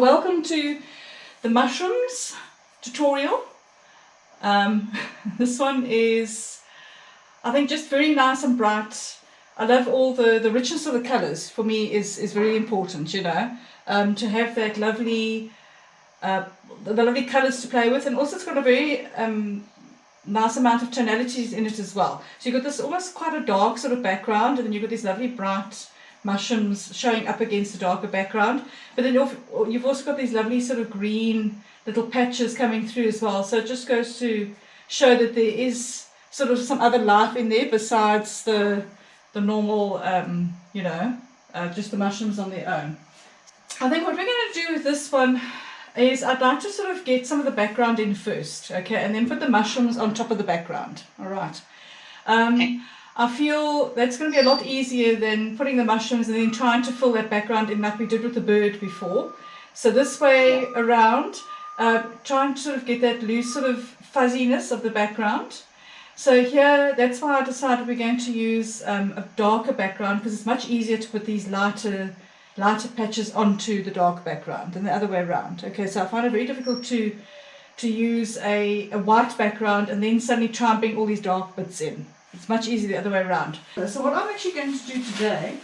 Welcome to the mushrooms tutorial. This one is, I think, just very nice and bright. I love all the richness of the colours. For me is very important, you know, to have that lovely, the lovely colours to play with, and also it's got a very nice amount of tonalities in it as well. So you've got this almost quite a dark sort of background, and then you've got these lovely bright mushrooms showing up against the darker background, but then you've also got these lovely sort of green little patches coming through as well. So it just goes to show that there is sort of some other life in there besides the normal, just the mushrooms on their own. I think what we're going to do with this one is I'd like to sort of get some of the background in first, okay, and then put the mushrooms on top of the background. All right. Okay. I feel that's going to be a lot easier than putting the mushrooms and then trying to fill that background in like we did with the bird before. So this way around, trying to sort of get that loose sort of fuzziness of the background. So here, that's why I decided we're going to use a darker background, because it's much easier to put these lighter patches onto the dark background than the other way around. Okay, so I find it very difficult to use a white background and then suddenly try and bring all these dark bits in. It's much easier the other way around. So what I'm actually going to do today,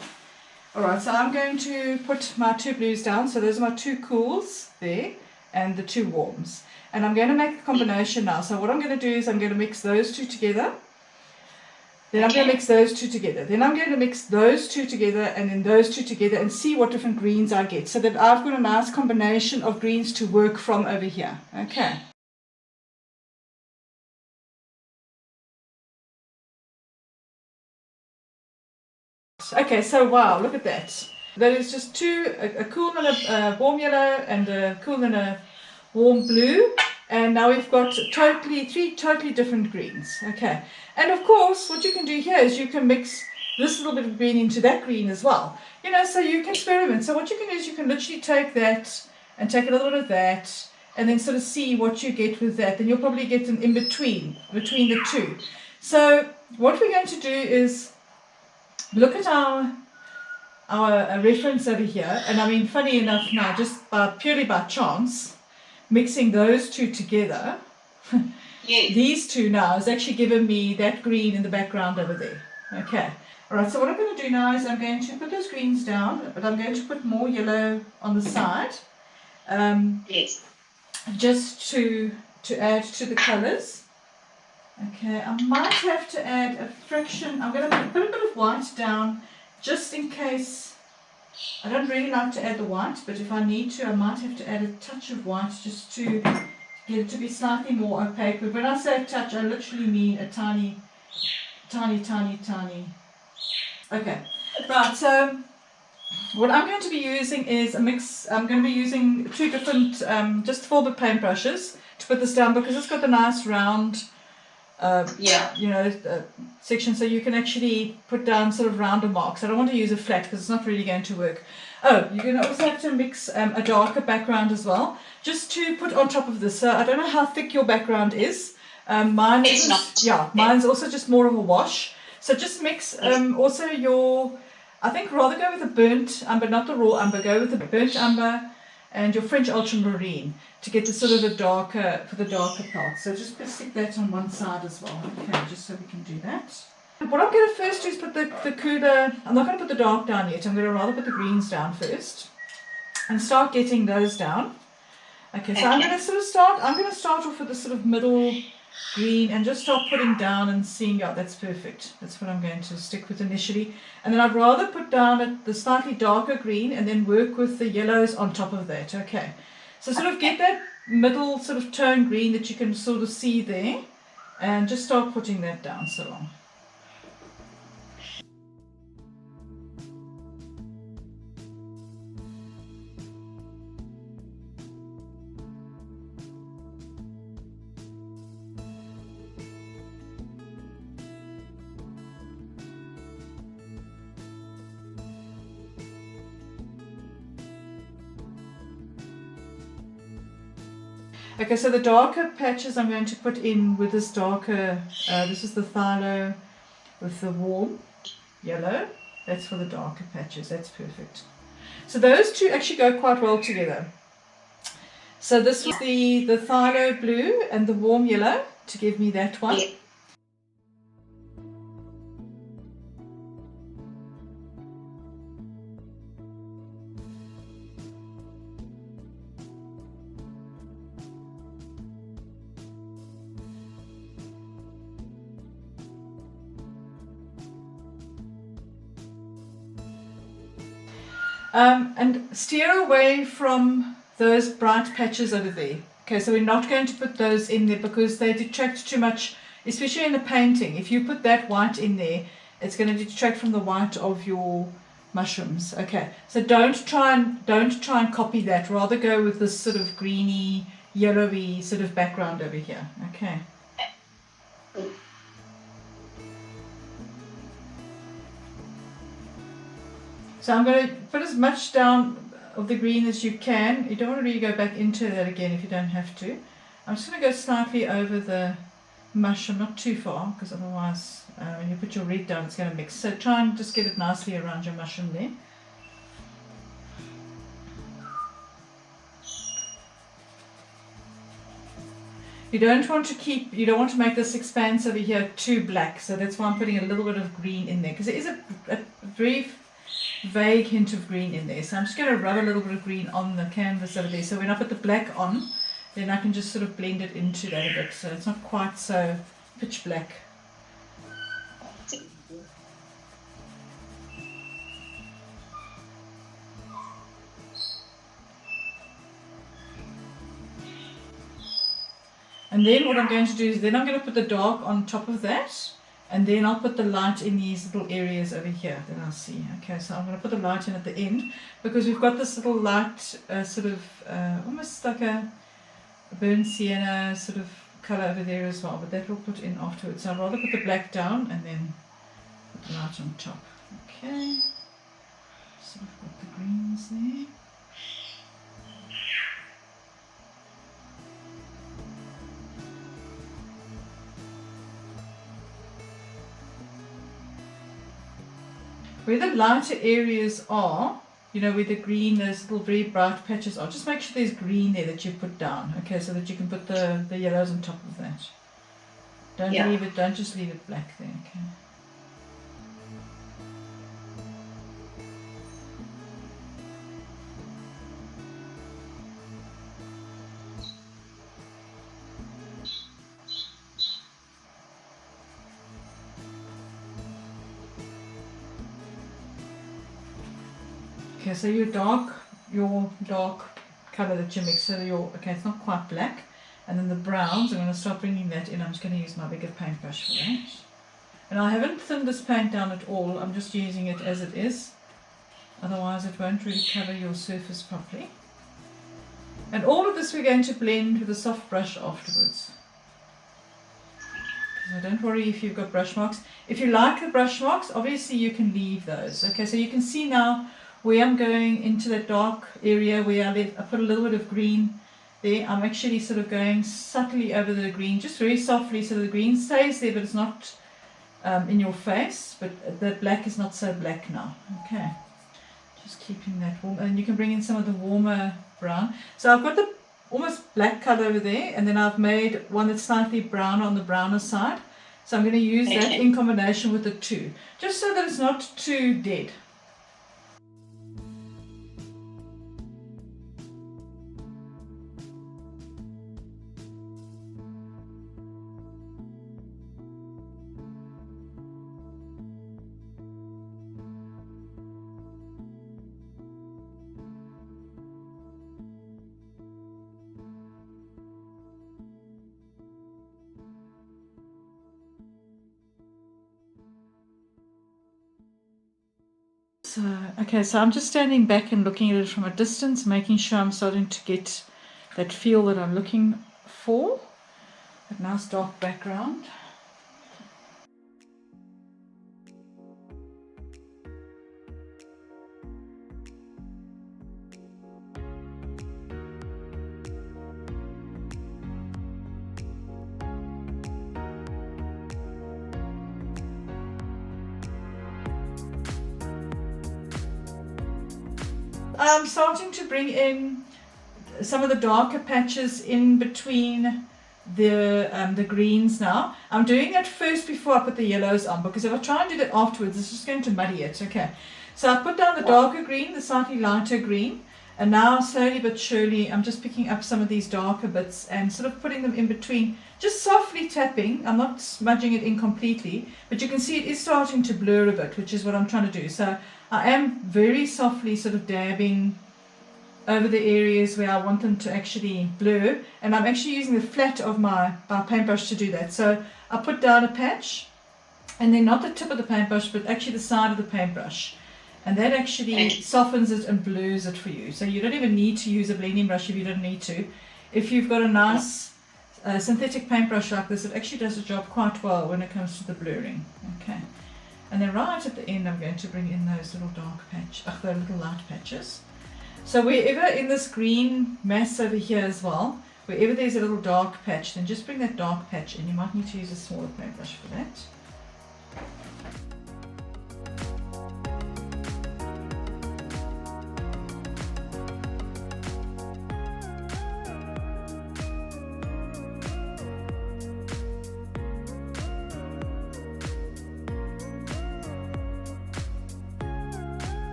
alright, so I'm going to put my two blues down. So those are my two cools there and the two warms. And I'm going to make a combination now. So what I'm going to do is I'm going to mix those two together. Then I'm going to mix those two together. Then I'm going to mix those two together and then those two together and see what different greens I get. So that I've got a nice combination of greens to work from over here. Okay. Okay, so wow, look at that. That is just a cool and a warm yellow and a cool and a warm blue. And now we've got three totally different greens. Okay, and of course, what you can do here is you can mix this little bit of green into that green as well. You know, so you can experiment. So what you can do is you can literally take that and take a little bit of that and then sort of see what you get with that. Then you'll probably get an in-between, between the two. So what we're going to do is look at our reference over here, and I mean, funny enough now, just purely by chance, mixing those two together, these two now has actually given me that green in the background over there. Okay, alright, so what I'm going to do now is I'm going to put those greens down, but I'm going to put more yellow on the side, just to add to the colours. Okay, I might have to add a fraction. I'm going to put a bit of white down just in case. I don't really like to add the white, but if I need to, I might have to add a touch of white just to get it to be slightly more opaque. But when I say a touch, I literally mean a tiny. Okay, right, so what I'm going to be using is a mix. I'm going to be using two different, just 4-bit paintbrushes to put this down, because it's got the nice round section, so you can actually put down sort of rounder marks. I don't want to use a flat because it's not really going to work. Oh, you're going to also have to mix a darker background as well, just to put on top of this. So I don't know how thick your background is. Mine is not. Yeah, mine's also just more of a wash. So just mix also your, I think rather go with the burnt umber, not the raw umber, go with the burnt umber and your French ultramarine to get the sort of the darker, for the darker part. So just stick that on one side as well. Okay, just so we can do that. What I'm going to first do is put the cooler, I'm not going to put the dark down yet, I'm going to rather put the greens down first and start getting those down. Okay, so I'm going to start off with the sort of middle green and just start putting down and seeing, yeah, that's perfect. That's what I'm going to stick with initially. And then I'd rather put down the slightly darker green and then work with the yellows on top of that. Okay, so sort of get that middle sort of tone green that you can sort of see there and just start putting that down so long. Okay, so the darker patches I'm going to put in with this darker, this is the phthalo with the warm yellow. That's for the darker patches, that's perfect. So those two actually go quite well together. So this was the phthalo blue and the warm yellow to give me that one. Yeah. And steer away from those bright patches over there. Okay, so we're not going to put those in there because they detract too much, especially in the painting. If you put that white in there, it's going to detract from the white of your mushrooms. Okay, so don't try and copy that. Rather go with this sort of greeny, yellowy sort of background over here. Okay. So I'm going to put as much down of the green as you can. You don't want to really go back into that again if you don't have to. I'm just going to go slightly over the mushroom, not too far, because otherwise when you put your red down it's going to mix. So try and just get it nicely around your mushroom there. You don't want to make this expanse over here too black, so that's why I'm putting a little bit of green in there, because there is a very vague hint of green in there. So I'm just going to rub a little bit of green on the canvas over there, so when I put the black on, then I can just sort of blend it into that a bit, so it's not quite so pitch black. And then what I'm going to do is then I'm going to put the dark on top of that, and then I'll put the light in these little areas over here. Then I'll see. Okay, so I'm going to put the light in at the end because we've got this little light sort of almost like a burnt sienna sort of colour over there as well, but that we'll put in afterwards. So I'd rather put the black down and then put the light on top. Okay, so I've got the greens there. Where the lighter areas are, you know, where the green, those little very bright patches are, just make sure there's green there that you put down, okay, so that you can put the yellows on top of that. Don't just leave it black there, okay. Okay, so your dark colour that you mix, so okay, it's not quite black, and then the browns, I'm going to start bringing that in. I'm just going to use my bigger paintbrush for that. And I haven't thinned this paint down at all, I'm just using it as it is, otherwise it won't really cover your surface properly. And all of this we're going to blend with a soft brush afterwards. So don't worry if you've got brush marks. If you like the brush marks, obviously you can leave those. Okay, so you can see now where I'm going into that dark area where I put a little bit of green there. I'm actually sort of going subtly over the green, just very softly, so the green stays there, but it's not in your face, but the black is not so black now. Okay, just keeping that warm, and you can bring in some of the warmer brown. So I've got the almost black color over there, and then I've made one that's slightly brown on the browner side, so I'm going to use that in combination with the two, just so that it's not too dead. So, okay, so I'm just standing back and looking at it from a distance, making sure I'm starting to get that feel that I'm looking for. A nice dark background. I'm starting to bring in some of the darker patches in between the greens now. I'm doing that first before I put the yellows on, because if I try and do that afterwards, it's just going to muddy it. Okay, so I put down the darker green, the slightly lighter green, and now slowly but surely I'm just picking up some of these darker bits and sort of putting them in between, just softly tapping. I'm not smudging it in completely, but you can see it is starting to blur a bit, which is what I'm trying to do. So I am very softly sort of dabbing over the areas where I want them to actually blur, and I'm actually using the flat of my paintbrush to do that. So I put down a patch, and then not the tip of the paintbrush, but actually the side of the paintbrush, and that actually softens it and blurs it for you. So you don't even need to use a blending brush if you don't need to. If you've got a nice synthetic paintbrush like this, it actually does the job quite well when it comes to the blurring. Okay, and then right at the end I'm going to bring in those little dark patches, those little light patches. So wherever in this green mass over here as well, wherever there's a little dark patch, then just bring that dark patch in. You might need to use a smaller paintbrush for that.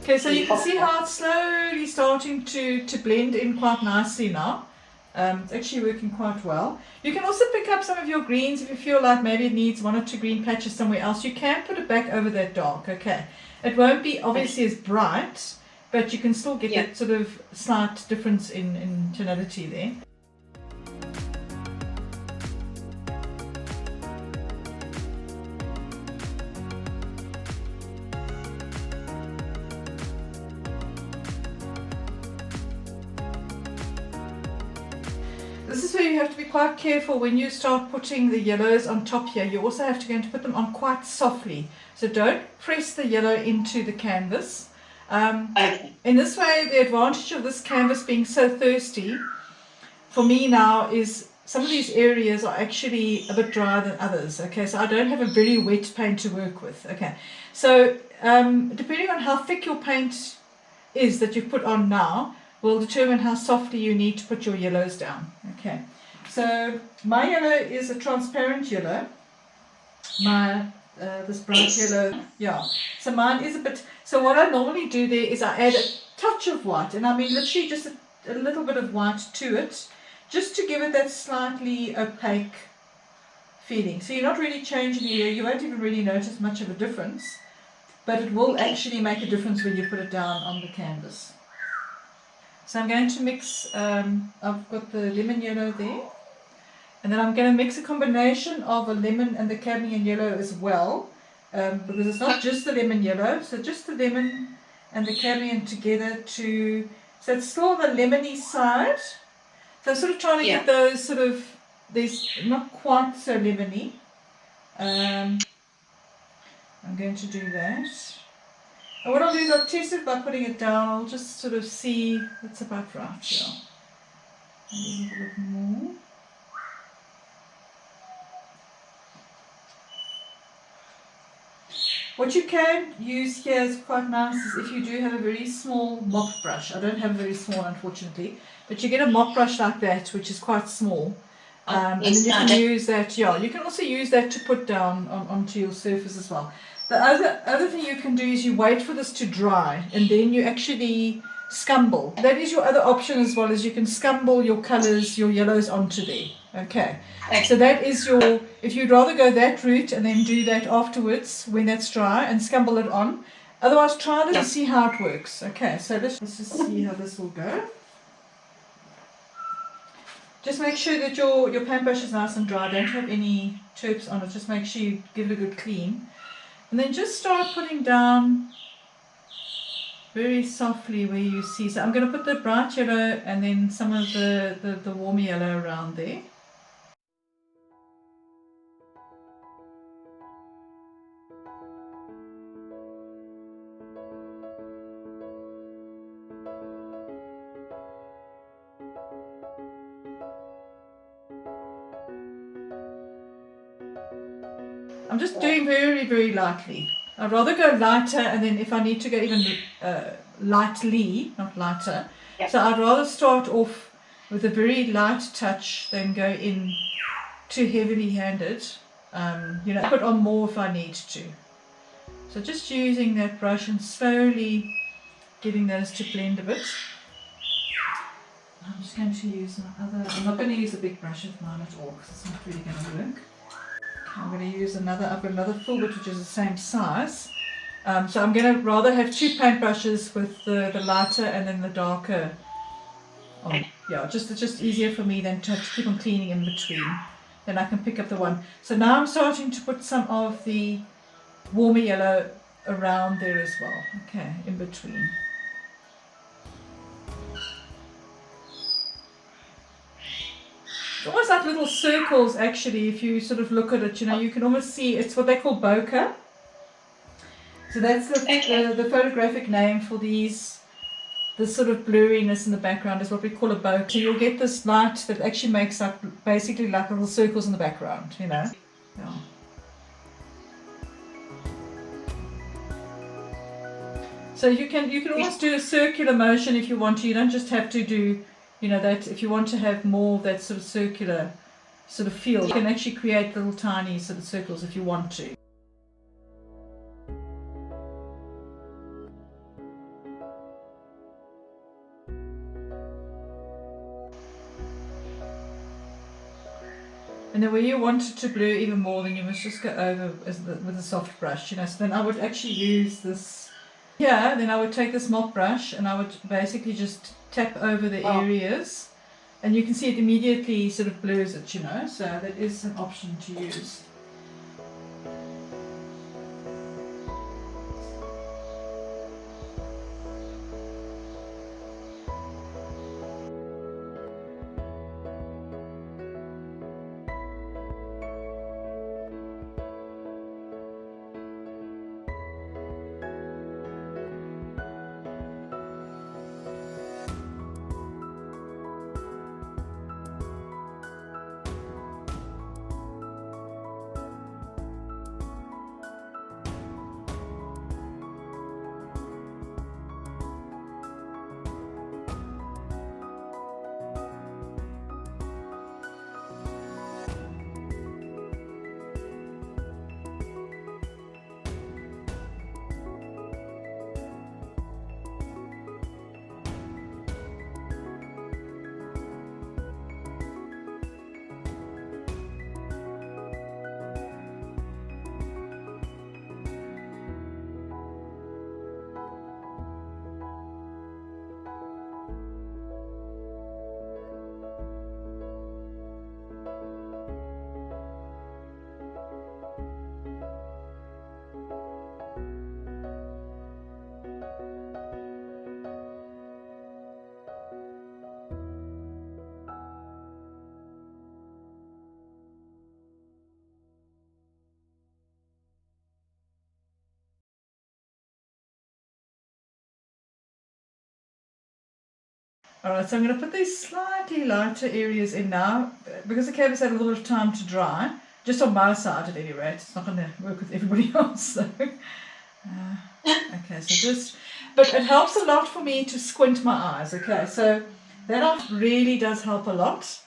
Okay, so you can see how it's slowly starting to blend in quite nicely now. It's actually working quite well. You can also pick up some of your greens if you feel like maybe it needs 1 or 2 green patches somewhere else. You can put it back over that dark, okay. It won't be obviously as bright, but you can still get that sort of slight difference in tonality there. This is where you have to be quite careful when you start putting the yellows on top here. You also have to going to put them on quite softly. So don't press the yellow into the canvas. In this way, the advantage of this canvas being so thirsty for me now is some of these areas are actually a bit drier than others. Okay, so I don't have a very wet paint to work with. Okay, so depending on how thick your paint is that you've put on now, will determine how softly you need to put your yellows down. Okay, so my yellow is a transparent yellow. My this bright yellow, yeah. So mine is a bit. So what I normally do there is I add a touch of white, and I mean literally just a little bit of white to it, just to give it that slightly opaque feeling. So you're not really changing the area. You won't even really notice much of a difference, but it will actually make a difference when you put it down on the canvas. So I'm going to mix, I've got the lemon yellow there, and then I'm going to mix a combination of a lemon and the cadmium yellow as well, because it's not just the lemon yellow, so just the lemon and the cadmium together to, so it's still on the lemony side, so I'm sort of trying to get those sort of, these not quite so lemony. I'm going to do that. And what I'll do is I'll test it by putting it down. I'll just sort of see it's about right here. A little bit more. What you can use here is quite nice is if you do have a very small mop brush. I don't have a very small, unfortunately, but you get a mop brush like that, which is quite small. And then you can use that, you can also use that to put down onto your surface as well. The other thing you can do is you wait for this to dry, and then you actually scumble. That is your other option as well, as you can scumble your colours, your yellows onto there. Okay, so that is your, if you'd rather go that route and then do that afterwards when that's dry and scumble it on. Otherwise try it and see how it works. Okay, so let's just see how this will go. Just make sure that your paintbrush is nice and dry. Don't have any chirps on it. Just make sure you give it a good clean. And then just start putting down very softly where you see. So I'm going to put the bright yellow and then some of the warm yellow around there. I'm just doing very, very lightly. I'd rather go lighter, and then if I need to go even lightly, not lighter. Yep. So I'd rather start off with a very light touch than go in too heavily handed. You know, put on more if I need to. So just using that brush and slowly getting those to blend a bit. I'm just going to use my other, I'm not going to use a big brush of mine at all because it's not really going to work. I'm going to use another, I've got another full bit which is the same size. So I'm going to rather have two paint brushes with the lighter and then the darker on. Yeah, it's just easier for me than to have to keep on cleaning in between. Then I can pick up the one. So now I'm starting to put some of the warmer yellow around there as well. Okay, in between. It's almost like little circles actually, if you sort of look at it, you know, you can almost see, it's what they call bokeh. So that's the photographic name for these, this sort of blurriness in the background is what we call a bokeh. So you'll get this light that actually makes up basically like little circles in the background, you know. Yeah. So you can almost do a circular motion if you want to. You don't just have to do, you know, that. If you want to have more of that sort of circular sort of feel, you can actually create little tiny sort of circles if you want to. And then where you want it to blur even more, then you must just go over with a soft brush, you know. So then I would actually use this here, then I would take this mop brush and I would basically just tap over the areas, and you can see it immediately sort of blurs it, you know. So that is an option to use. Alright, so I'm going to put these slightly lighter areas in now, because the canvas had a little bit of time to dry, just on my side at any rate. It's not going to work with everybody else. So. Okay, so just, but it helps a lot for me to squint my eyes, okay, so that really does help a lot.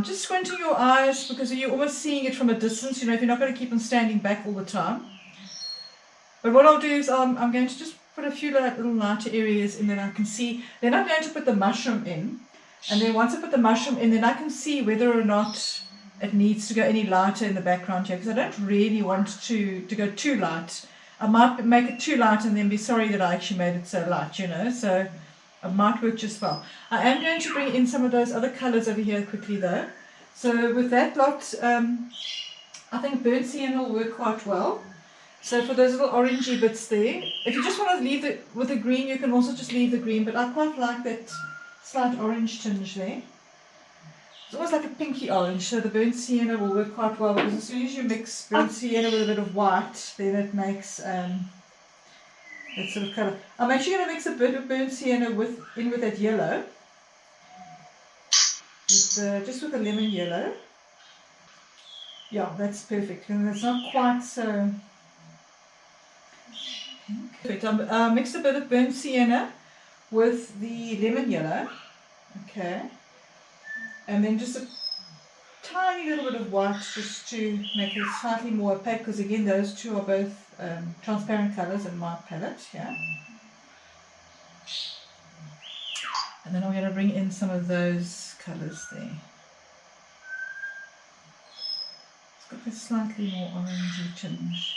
Just squinting your eyes, because you're almost seeing it from a distance, you know, if you're not going to keep on standing back all the time. But what I'll do is I'm going to just put a few little lighter areas in that I can see. Then I'm going to put the mushroom in, and then once I put the mushroom in, then I can see whether or not it needs to go any lighter in the background here, because I don't really want to go too light. I might make it too light and then be sorry that I actually made it so light, you know, so it might work just well. I am going to bring in some of those other colours over here quickly though. So with that lot, I think burnt sienna will work quite well. So for those little orangey bits there, if you just want to leave it with the green, you can also just leave the green, but I quite like that slight orange tinge there. It's almost like a pinky orange, so the burnt sienna will work quite well, because as soon as you mix burnt sienna with a bit of white, then it makes that sort of colour. I'm actually going to mix a bit of burnt sienna with that yellow, just with the lemon yellow. Yeah, that's perfect, and it's not quite so pink. Perfect. I mixed a bit of burnt sienna with the lemon yellow, okay, and then just a tiny little bit of white just to make it slightly more opaque, because again those two are both transparent colours in my palette, yeah. And then I'm going to bring in some of those colours there. It's got a slightly more orangey tinge.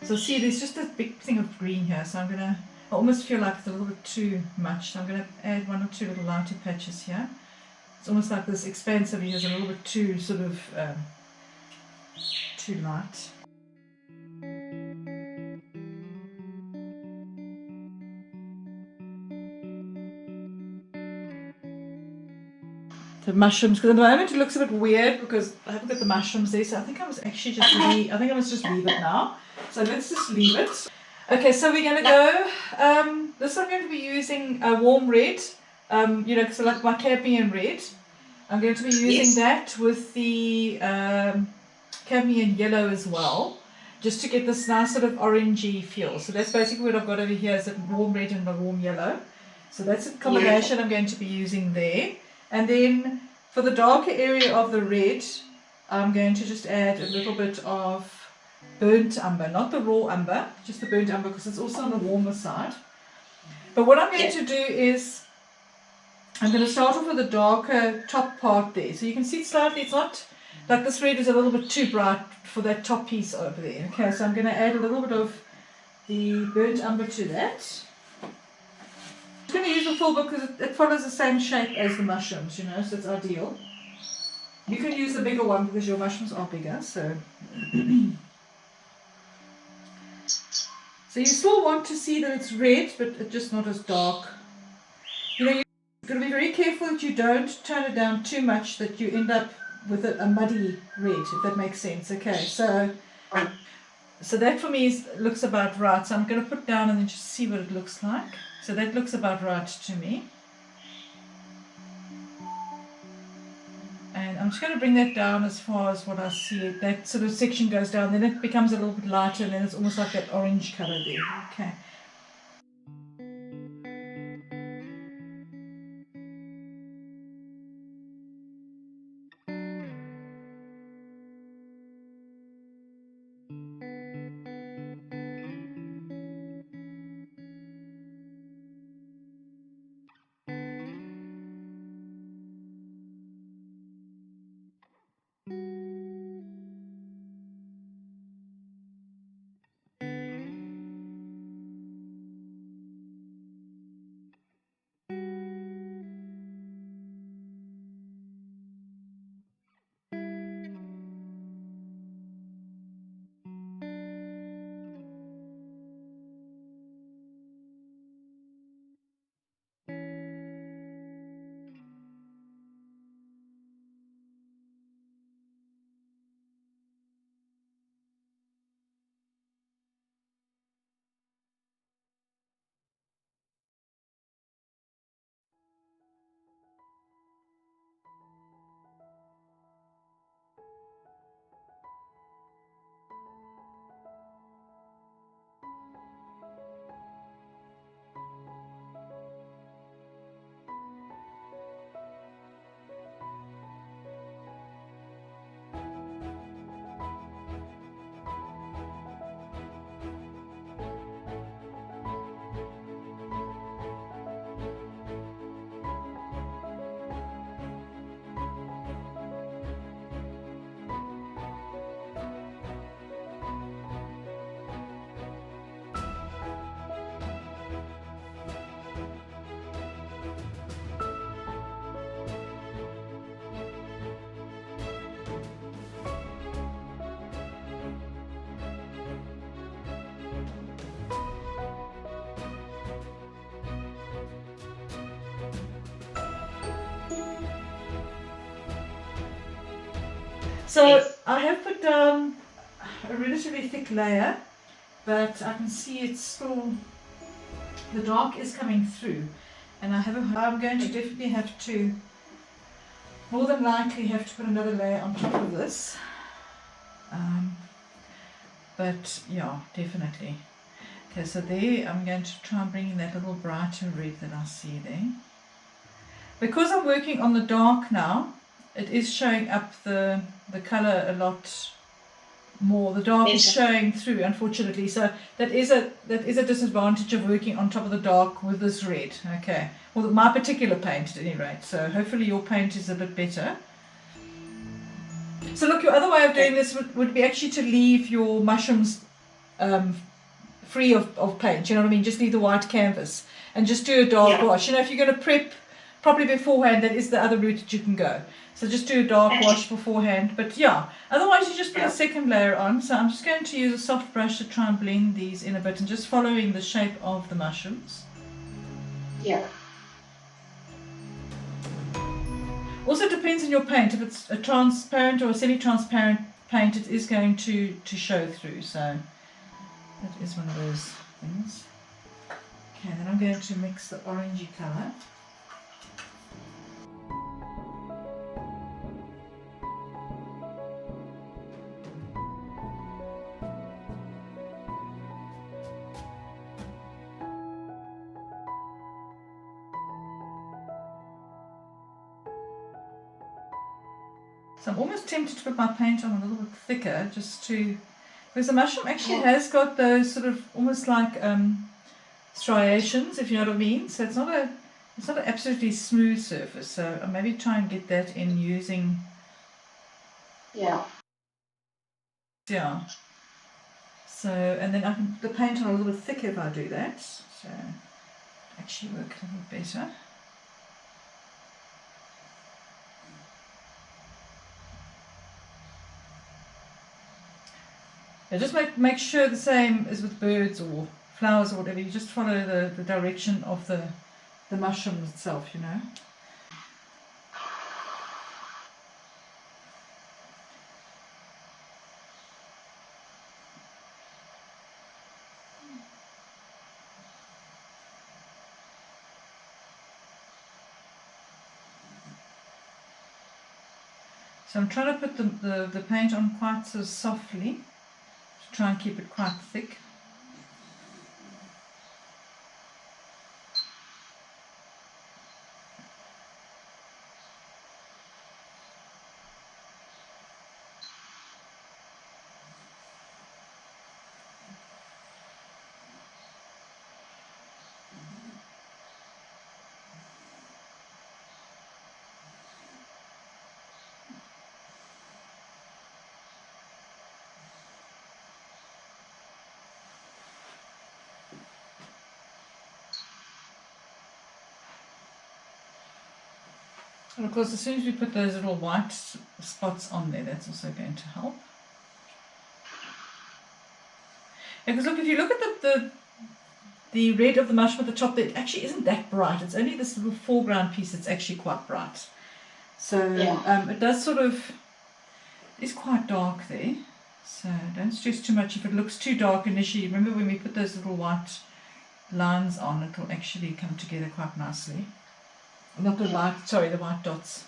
So see, there's just a big thing of green here, so I almost feel like it's a little bit too much, so I'm going to add one or two little lighter patches here. It's almost like this expansive here is a little bit too sort of too light. The mushrooms, because at the moment it looks a bit weird because I haven't got the mushrooms there, so I think I must actually just I think I must just leave it now. So let's just leave it. Okay, so we're going to go, this I'm going to be using a warm red, you know, so like my cadmium red. I'm going to be using that with the cadmium yellow as well, just to get this nice sort of orangey feel. So that's basically what I've got over here, is a warm red and a warm yellow. So that's a combination I'm going to be using there. And then for the darker area of the red, I'm going to just add a little bit of burnt umber, not the raw umber, just the burnt umber, because it's also on the warmer side. But what I'm going to do is, I'm going to start off with the darker top part there. So you can see it slightly, it's not, like this red is a little bit too bright for that top piece over there. Okay, so I'm going to add a little bit of the burnt umber to that. I'm going to use the full book because it follows the same shape as the mushrooms, you know, so it's ideal. You can use the bigger one because your mushrooms are bigger, so. So you still want to see that it's red, but it's just not as dark. You know, you've got to be very careful that you don't turn it down too much, that you end up with a muddy red, if that makes sense. Okay, so that for me looks about right. So I'm going to put down and then just see what it looks like. So that looks about right to me. And I'm just going to bring that down as far as what I see it. That sort of section goes down, then it becomes a little bit lighter, and then it's almost like that orange colour there. Okay. So I have put down a relatively thick layer, but I can see it's still, the dark is coming through, and I'm going to definitely have to, more than likely have to put another layer on top of this. But yeah, definitely. Okay, so there I'm going to try and bring in that little brighter red that I see there. Because I'm working on the dark now, it is showing up the colour a lot more. The dark is showing through, unfortunately. So that is a disadvantage of working on top of the dark with this red. Okay, well, my particular paint at any rate. So hopefully your paint is a bit better. So look, your other way of doing this would be actually to leave your mushrooms free of paint. You know what I mean? Just leave the white canvas and just do a dark wash. You know, if you're going to prep properly beforehand, that is the other route that you can go. So just do a dark wash beforehand. But yeah, otherwise you just put a second layer on. So I'm just going to use a soft brush to try and blend these in a bit and just following the shape of the mushrooms. Yeah. Also depends on your paint. If it's a transparent or a semi-transparent paint, it is going to show through. So that is one of those things. Okay, then I'm going to mix the orangey colour. So I'm almost tempted to put my paint on a little bit thicker, just to, because the mushroom actually has got those sort of almost like striations, if you know what I mean. So it's not an absolutely smooth surface. So I'll maybe try and get that in using. Yeah. Yeah. So, and then I can put the paint on a little bit thicker if I do that. So actually work a little better. Yeah, just make sure the same as with birds or flowers or whatever, you just follow the direction of the mushroom itself, you know. So I'm trying to put the paint on quite so softly to try and keep it quite thick. And of course, as soon as we put those little white spots on there, that's also going to help. Because look, if you look at the red of the mushroom at the top, it actually isn't that bright. It's only this little foreground piece that's actually quite bright. So it does sort of, it's quite dark there. So don't stress too much if it looks too dark initially. Remember when we put those little white lines on, it will actually come together quite nicely. Not the white, sorry, the white dots.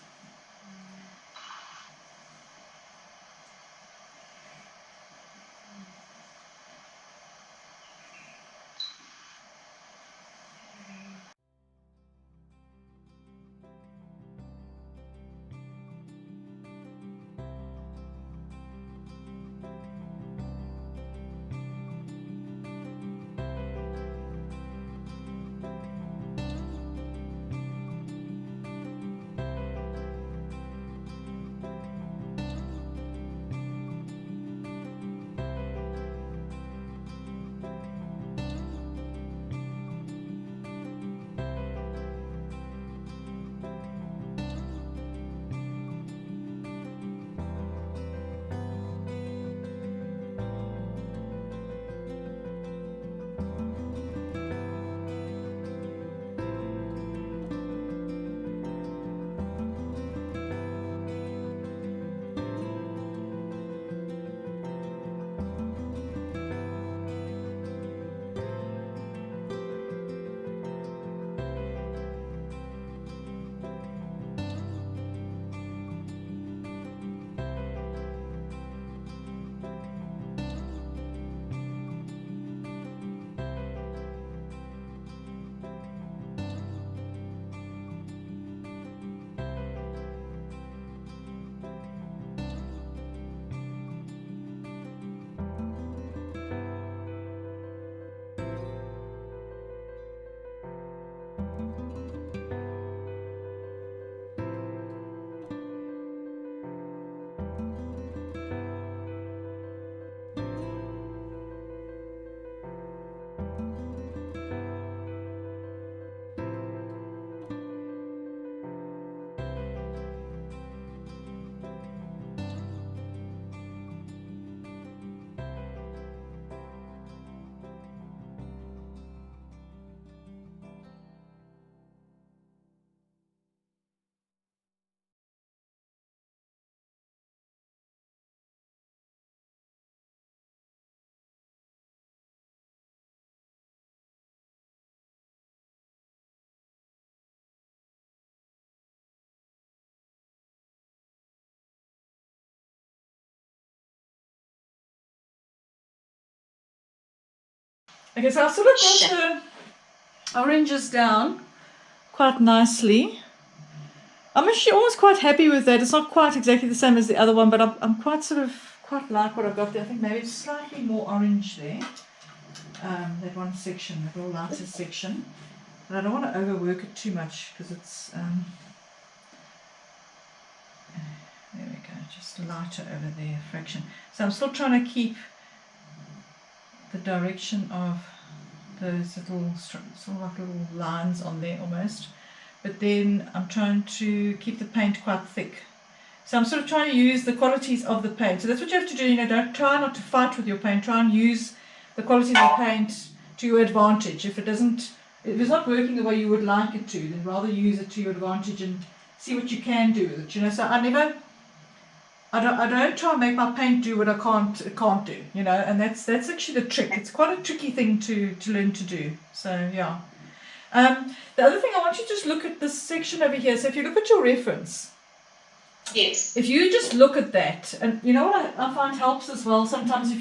Okay, so I've sort of got the oranges down quite nicely. I'm actually almost quite happy with that. It's not quite exactly the same as the other one, but I'm quite like what I've got there. I think maybe it's slightly more orange there. That one section, that little lighter section. But I don't want to overwork it too much because it's, there we go, just lighter over there, a fraction. So I'm still trying to keep the direction of those little, sort of like little lines on there almost. But then I'm trying to keep the paint quite thick. So I'm sort of trying to use the qualities of the paint. So that's what you have to do, don't try not to fight with your paint. Try and use the qualities of the paint to your advantage. If it's not working the way you would like it to, then rather use it to your advantage and see what you can do with it, So I don't try and make my paint do what I can't do, and that's actually the trick. It's quite a tricky thing to learn to do. So yeah. The other thing, I want you to just look at this section over here. So if you look at your reference, Yes. if you just look at that, and you know what I find helps as well. Sometimes if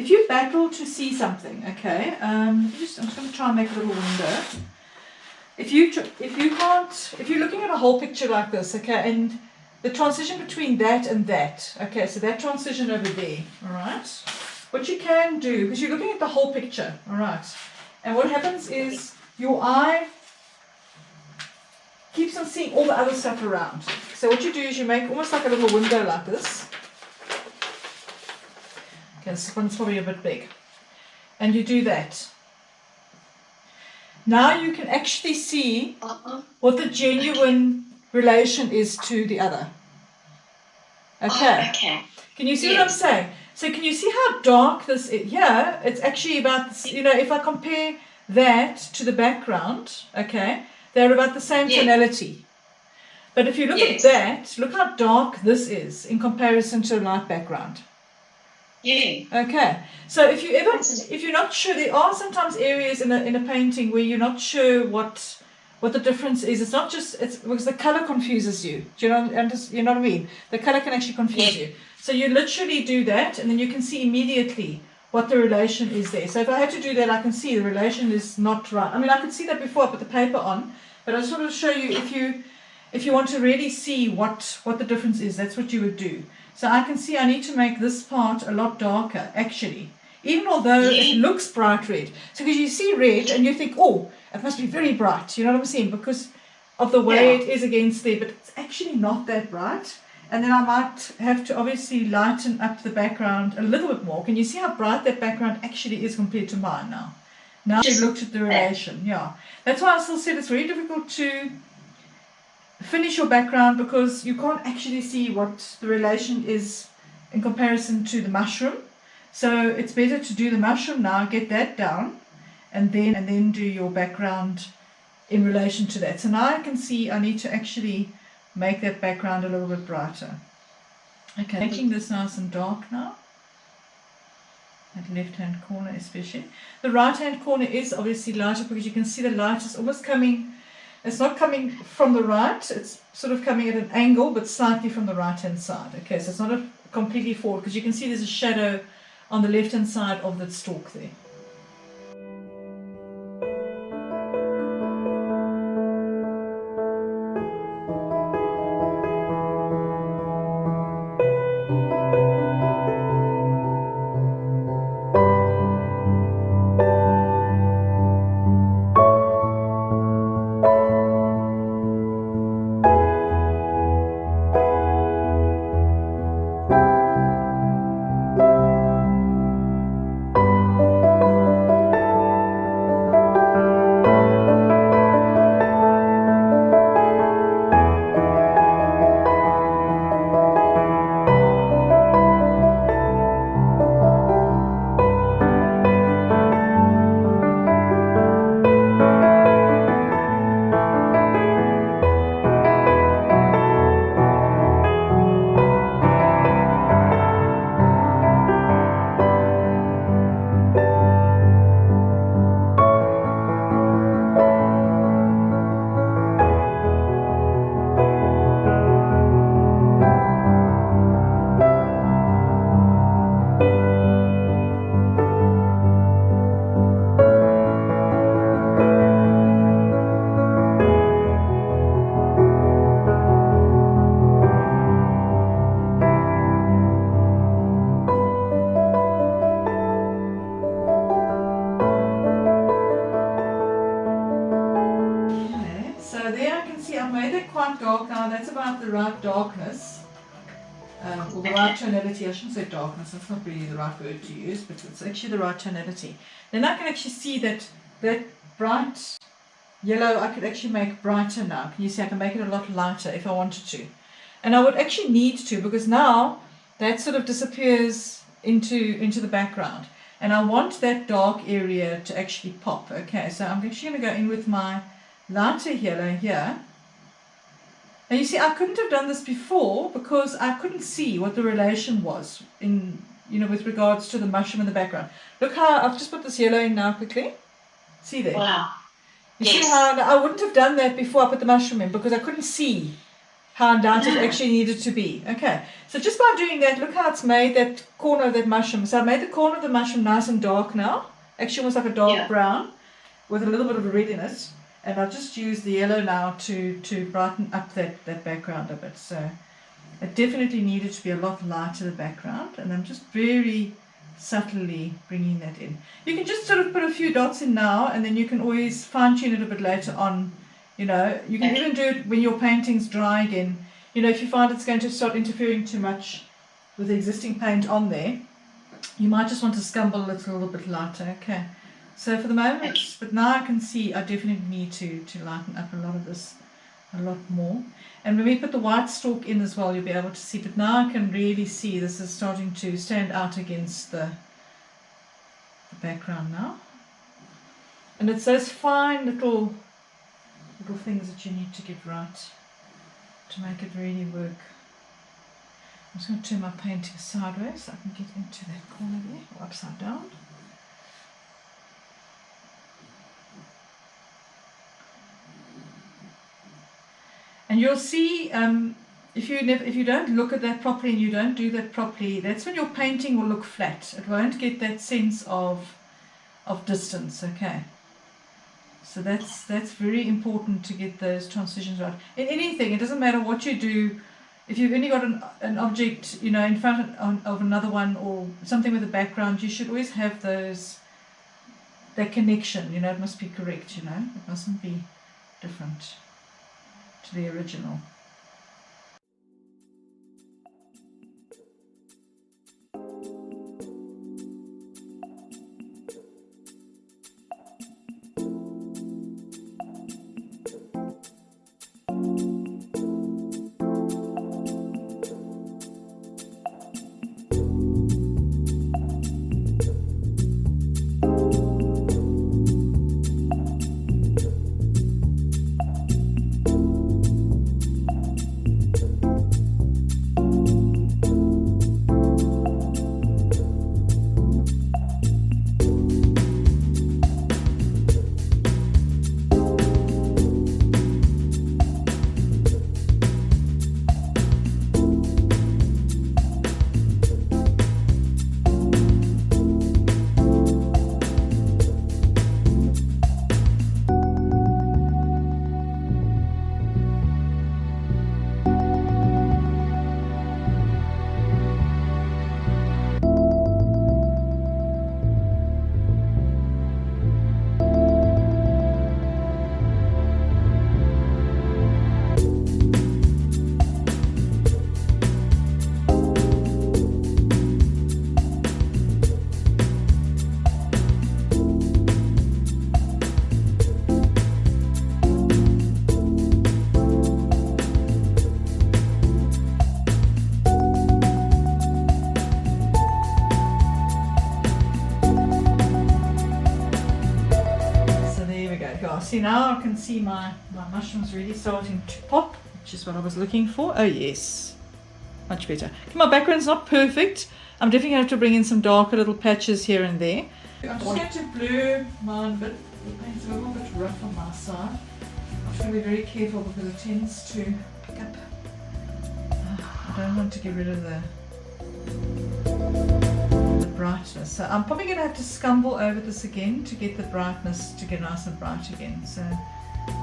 you battle to see something, okay. I'm just going to try and make a little window. If you're looking at a whole picture like this, okay, and the transition between that and that, okay, so that transition over there, all right. What you can do, because you're looking at the whole picture, all right. And what happens is your eye keeps on seeing all the other stuff around. So what you do is you make almost like a little window like this. Okay, this one's probably a bit big. And you do that. Now you can actually see what the genuine relation is to the other. Okay. Okay. Can you see what I'm Yes. saying? So can you see how dark this is? Here, it's actually about, if I compare that to the background, okay, they're about the same Yeah. tonality. But if you look Yes. at that, look how dark this is in comparison to a light background. Yeah. Okay, so if you're not sure, there are sometimes areas in a painting where you're not sure what the difference is. It's not just, it's because the color confuses you. Do you know what I mean? The color can actually confuse you. So you literally do that, and then you can see immediately what the relation is there. So if I had to do that, I can see the relation is not right. I mean, I could see that before I put the paper on, but I just wanted to show you if you want to really see what the difference is, that's what you would do. So I can see I need to make this part a lot darker, actually, even although it looks bright red. So because you see red and you think, oh, it must be very bright, you know what I'm saying, because of the way it is against there, but it's actually not that bright. And then I might have to obviously lighten up the background a little bit more. Can you see how bright that background actually is compared to mine now? Now you've looked at the relation, yeah. That's why I still said it's very difficult to finish your background because you can't actually see what the relation is in comparison to the mushroom. So it's better to do the mushroom now, get that down, and then do your background in relation to that. So now I can see I need to actually make that background a little bit brighter. Okay, making this nice and dark now. That left hand corner especially. The right hand corner is obviously lighter because you can see the light is almost coming. It's not coming from the right, it's sort of coming at an angle, but slightly from the right-hand side. Okay, so it's not completely forward, because you can see there's a shadow on the left-hand side of that stalk there. Quite dark now, that's about the right darkness, or the right tonality. I shouldn't say darkness, that's not really the right word to use, but it's actually the right tonality. Then I can actually see that bright yellow I could actually make brighter now. Can you see I can make it a lot lighter if I wanted to? And I would actually need to, because now that sort of disappears into the background. And I want that dark area to actually pop. Okay, so I'm actually going to go in with my lighter yellow here. And you see, I couldn't have done this before because I couldn't see what the relation was in, with regards to the mushroom in the background. Look how I've just put this yellow in now quickly. See there? Wow. You see how I wouldn't have done that before I put the mushroom in because I couldn't see how dark it actually needed to be. Okay, so just by doing that, look how it's made that corner of that mushroom. So I made the corner of the mushroom nice and dark now. Actually almost like a dark brown with a little bit of a red in it. And I'll just use the yellow now to brighten up that background a bit. So it definitely needed to be a lot lighter, the background. And I'm just very subtly bringing that in. You can just sort of put a few dots in now, and then you can always fine tune it a bit later on. You can even do it when your painting's dry again. If you find it's going to start interfering too much with the existing paint on there, you might just want to scumble it a little bit lighter. Okay, So for the moment, but now I can see I definitely need to lighten up a lot of this, a lot more. And when we put the white stalk in as well, you'll be able to see, but now I can really see this is starting to stand out against the background now. And it's those fine little things that you need to get right to make it really work. I'm just going to turn my painting sideways so I can get into that corner there, or upside down. And you'll see, if you don't look at that properly and you don't do that properly, that's when your painting will look flat. It won't get that sense of distance, okay? So that's very important to get those transitions right. In anything, it doesn't matter what you do. If you've only got an object, you know, in front of another one or something with a background, you should always have that connection. You know, it must be correct. You know, it mustn't be different to the original. See, now I can see my mushrooms really starting to pop, which is what I was looking for. Oh yes, much better. Okay, my background's not perfect. I'm definitely going to have to bring in some darker little patches here and there. I'm just going to blur mine a bit. The paint's a little bit rough on my side. I'm going to be very careful because it tends to pick up. I don't want to get rid of the brightness. So I'm probably going to have to scumble over this again to get the brightness to get nice and bright again. So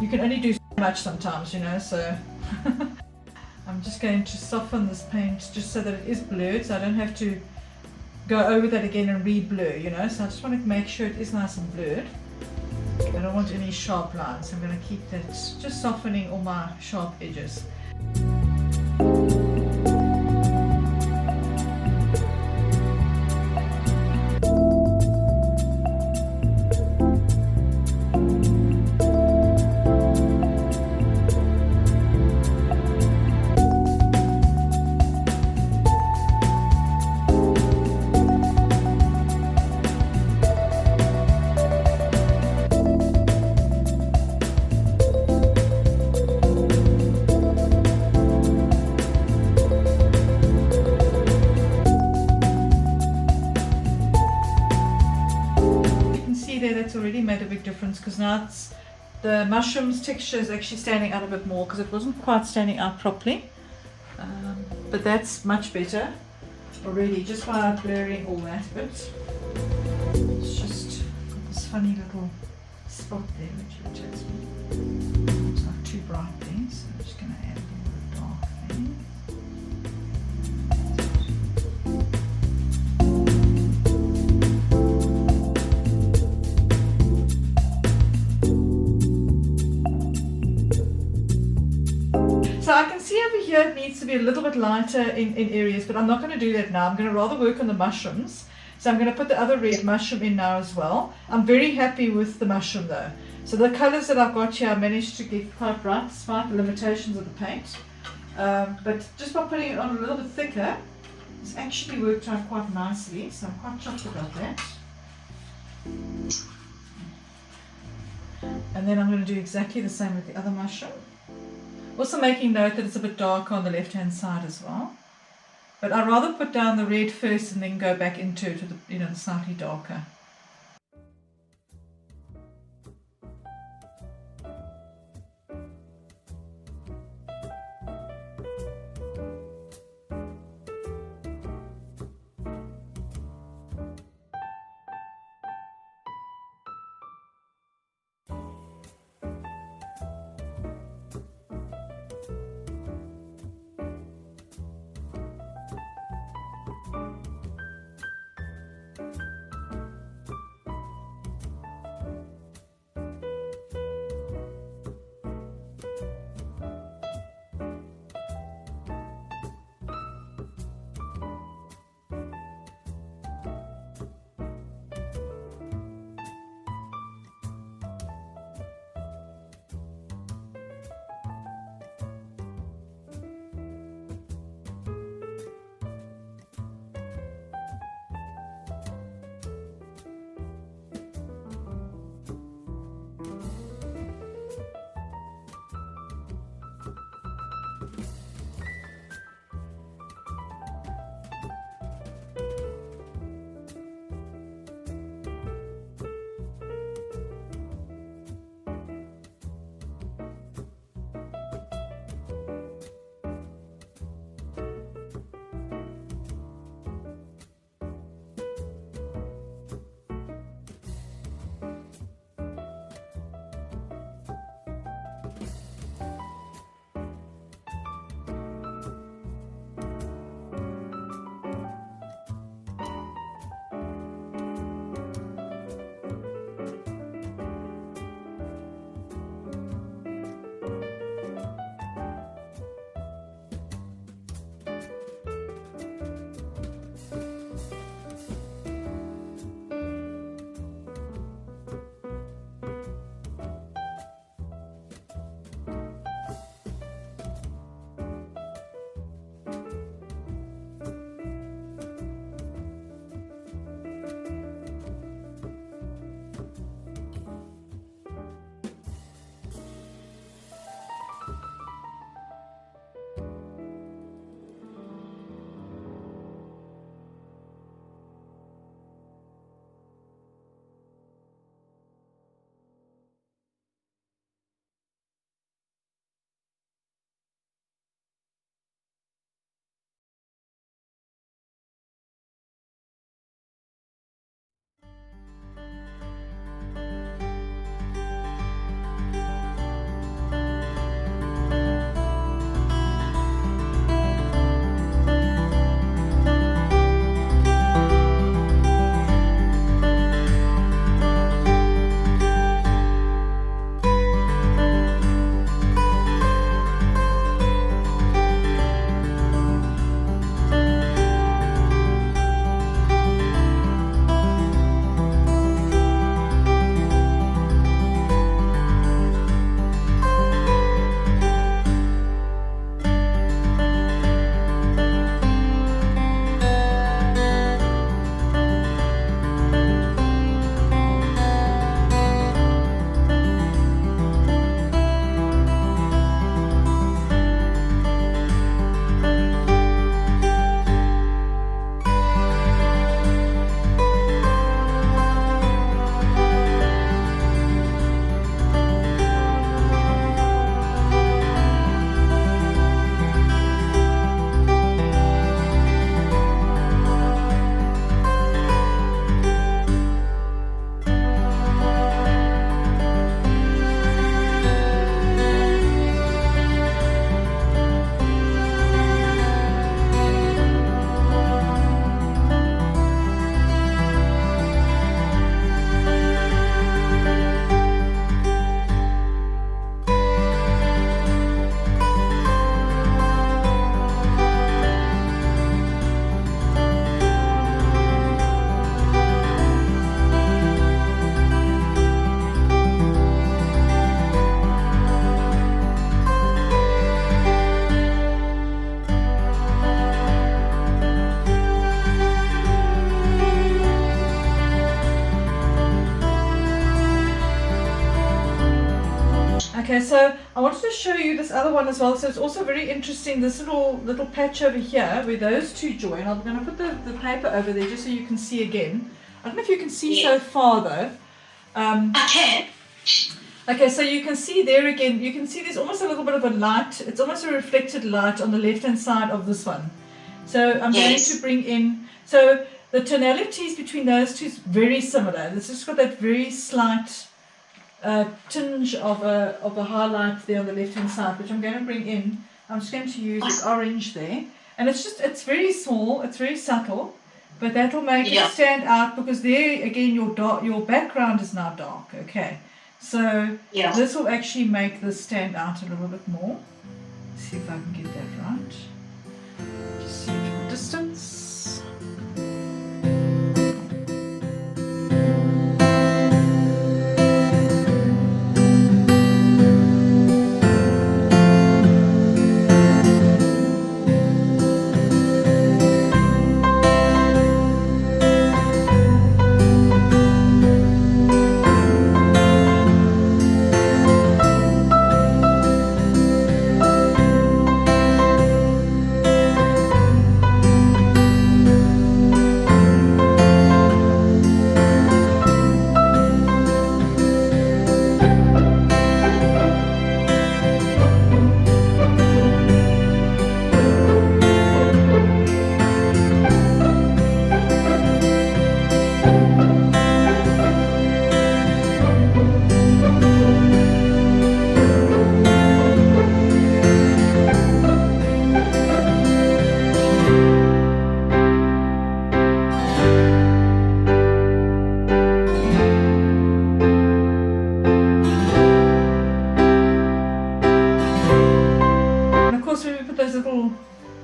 you can only do so much sometimes, you know, so I'm just going to soften this paint just so that it is blurred, so I don't have to go over that again and re-blur, you know. So I just want to make sure it is nice and blurred. I don't want any sharp lines, so I'm going to keep that, just softening all my sharp edges. That's already made a big difference because now it's, the mushroom's texture is actually standing out a bit more because it wasn't quite standing out properly, but that's much better already just by blurring all that a bit. It's just got this funny little spot there which irritates me. It's not too bright there, so I'm just going to add a little bit of dark there. So I can see over here it needs to be a little bit lighter in areas, but I'm not going to do that now. I'm going to rather work on the mushrooms So I'm going to put the other red mushroom in now as well. I'm very happy with the mushroom though. So the colours that I've got here I managed to get quite right despite the limitations of the paint. But just by putting it on a little bit thicker, it's actually worked out quite nicely. So I'm quite chuffed about that. And then I'm going to do exactly the same with the other mushroom. Also making note that it's a bit darker on the left hand side as well. But I'd rather put down the red first and then go back into the, the slightly darker. so I wanted to show you this other one as well. So it's also very interesting, this little patch over here where those two join. I'm going to put the paper over there just so you can see again. I don't know if you can see so far though. Okay. Okay, so you can see there again, you can see there's almost a little bit of a light. It's almost a reflected light on the left-hand side of this one. So I'm going to bring in, so the tonalities between those two is very similar. It's just got that very slight tinge of a highlight there on the left-hand side, which I'm going to bring in. I'm just going to use this orange there. And it's very small, it's very subtle, but that will make it stand out because there, again, your background is now dark, okay? So this will actually make this stand out a little bit more. Let's see if I can get that right. Just see it from a distance.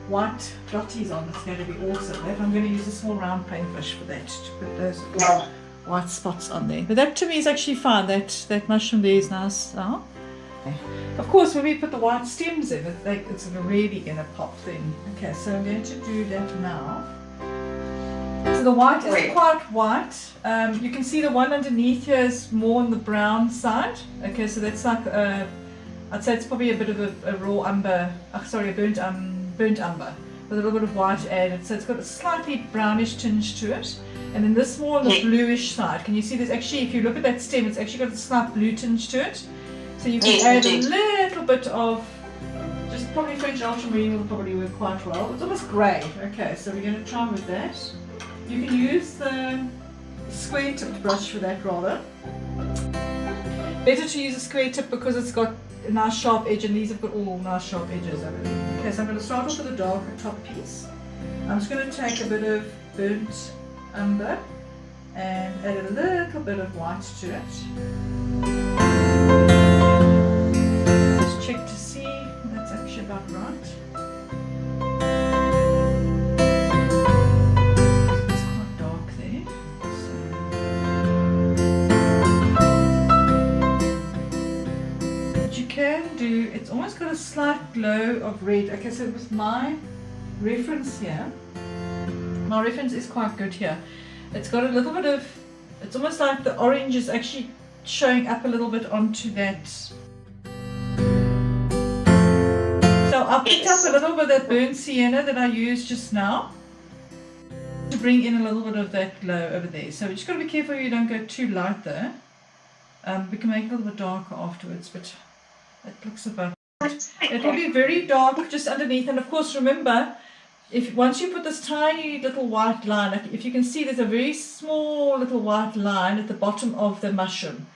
White dotties on, it's going to be awesome. I'm going to use a small round paintbrush for that to put those white spots on there. But that to me is actually fine. That mushroom there is nice now. Of course, when we put the white stems in, it's really going to pop then. Okay, so I'm going to do that now. So the white is quite white. You can see the one underneath here is more on the brown side. Okay, so that's like I'd say it's probably a bit of a raw umber. Sorry, a burnt umber with a little bit of white added, so it's got a slightly brownish tinge to it. And then this more on the bluish side. Can you see there's actually, if you look at that stem, it's actually got a slight blue tinge to it. So you can add a little bit of, just probably French ultramarine will probably work quite well. It's almost grey. Okay, so we're going to try with that. You can use the square tipped brush for that rather. Better to use a square tip because it's got a nice sharp edge, and these have got all nice sharp edges over there. Okay, so I'm going to start off with a darker top piece. I'm just going to take a bit of burnt umber and add a little bit of white to it. Just check to see if that's actually about right. It's quite dark there. Can do, it's almost got a slight glow of red. Okay, so with my reference here, my reference is quite good here. It's got a little bit of, it's almost like the orange is actually showing up a little bit onto that. So I've picked up a little bit of that burnt sienna that I used just now to bring in a little bit of that glow over there. So we just got to be careful you don't go too light though. We can make it a little bit darker afterwards, but it looks about right. It will be very dark just underneath, and of course remember, once you put this tiny little white line, like if you can see there's a very small little white line at the bottom of the mushroom.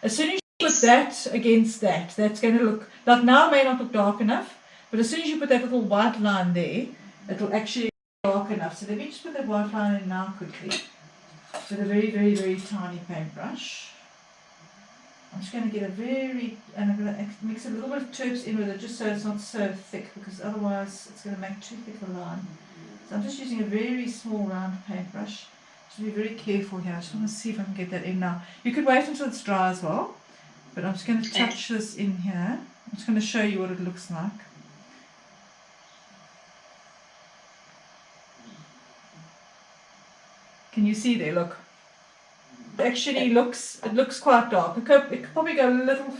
As soon as you put that against that, that's going to look, like now it may not look dark enough, but as soon as you put that little white line there, it will actually be dark enough. So let me just put that white line in now quickly with a very, very, very tiny paintbrush. I'm just going to get a and I'm going to mix a little bit of turps in with it just so it's not so thick, because otherwise it's going to make too thick a line. So I'm just using a very small round paintbrush. Just be very careful here. I just want to see if I can get that in now. You could wait until it's dry as well, but I'm just going to touch this in here. I'm just going to show you what it looks like. Can you see there? Look. Actually it looks quite dark. It could probably go a little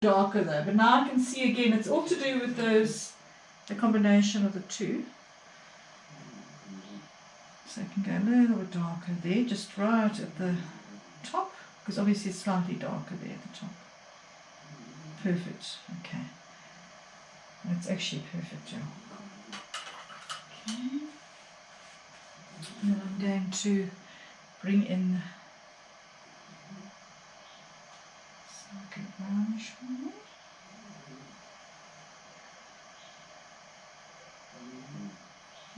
darker though, but now I can see again it's all to do with the combination of the two. So I can go a little bit darker there, just right at the top, because obviously it's slightly darker there at the top. Perfect, okay. That's actually perfect, yeah. Okay. And then I'm going to bring in some good brownish one there.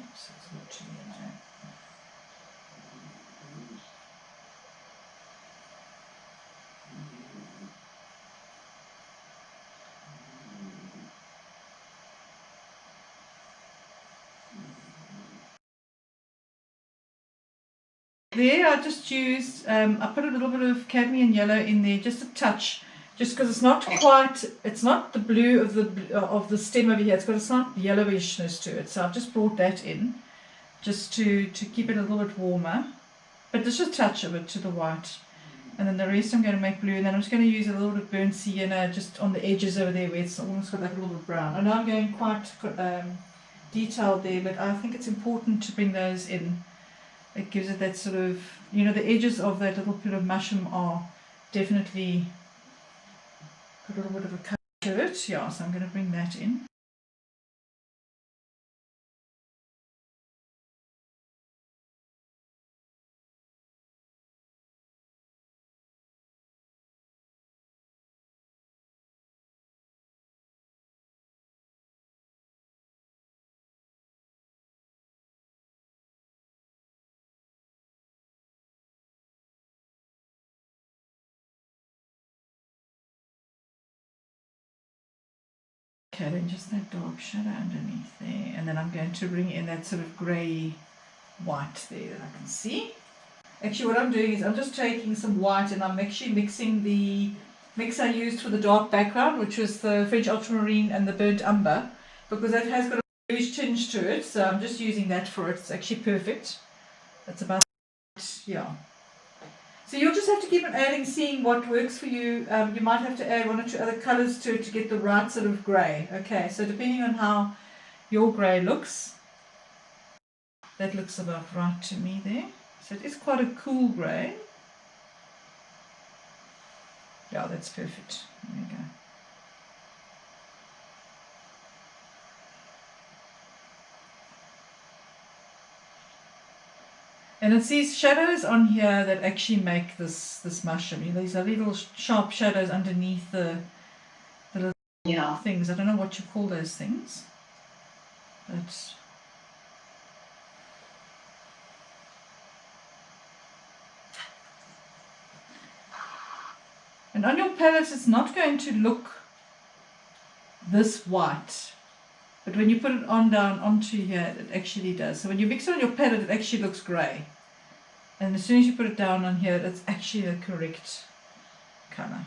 Oops, that's not too yellow. There I just used, I put a little bit of cadmium yellow in there, just a touch, just because it's not quite, it's not the blue of the stem over here, it's got a slight yellowishness to it, so I've just brought that in, just to keep it a little bit warmer, but just a touch of it to the white, and then the rest I'm going to make blue, and then I'm just going to use a little bit burnt sienna just on the edges over there where it's almost got like a little bit brown. I know I'm going quite detailed there, but I think it's important to bring those in. It gives it that sort of, you know, the edges of that little bit of mushroom are definitely got a little bit of a cut to it. Yeah, so I'm going to bring that in. Okay, then just that dark shadow underneath there, and then I'm going to bring in that sort of grey white there that I can see. Actually, what I'm doing is I'm just taking some white and I'm actually mixing the mix I used for the dark background, which was the French ultramarine and the burnt umber, because that has got a bluish tinge to it, so I'm just using that for it. It's actually perfect. That's about, yeah. So you'll just have to keep on adding, seeing what works for you. You might have to add one or two other colours to it to get the right sort of grey. Okay, so depending on how your grey looks, that looks about right to me there. So it is quite a cool grey. Yeah, that's perfect. There we go. And it's these shadows on here that actually make this mushroom. You know, these are little sharp shadows underneath the little things. I don't know what you call those things. But and on your palette, it's not going to look this white. But when you put it on down onto here, it actually does. So when you mix it on your palette, it actually looks grey. And as soon as you put it down on here, it's actually the correct colour.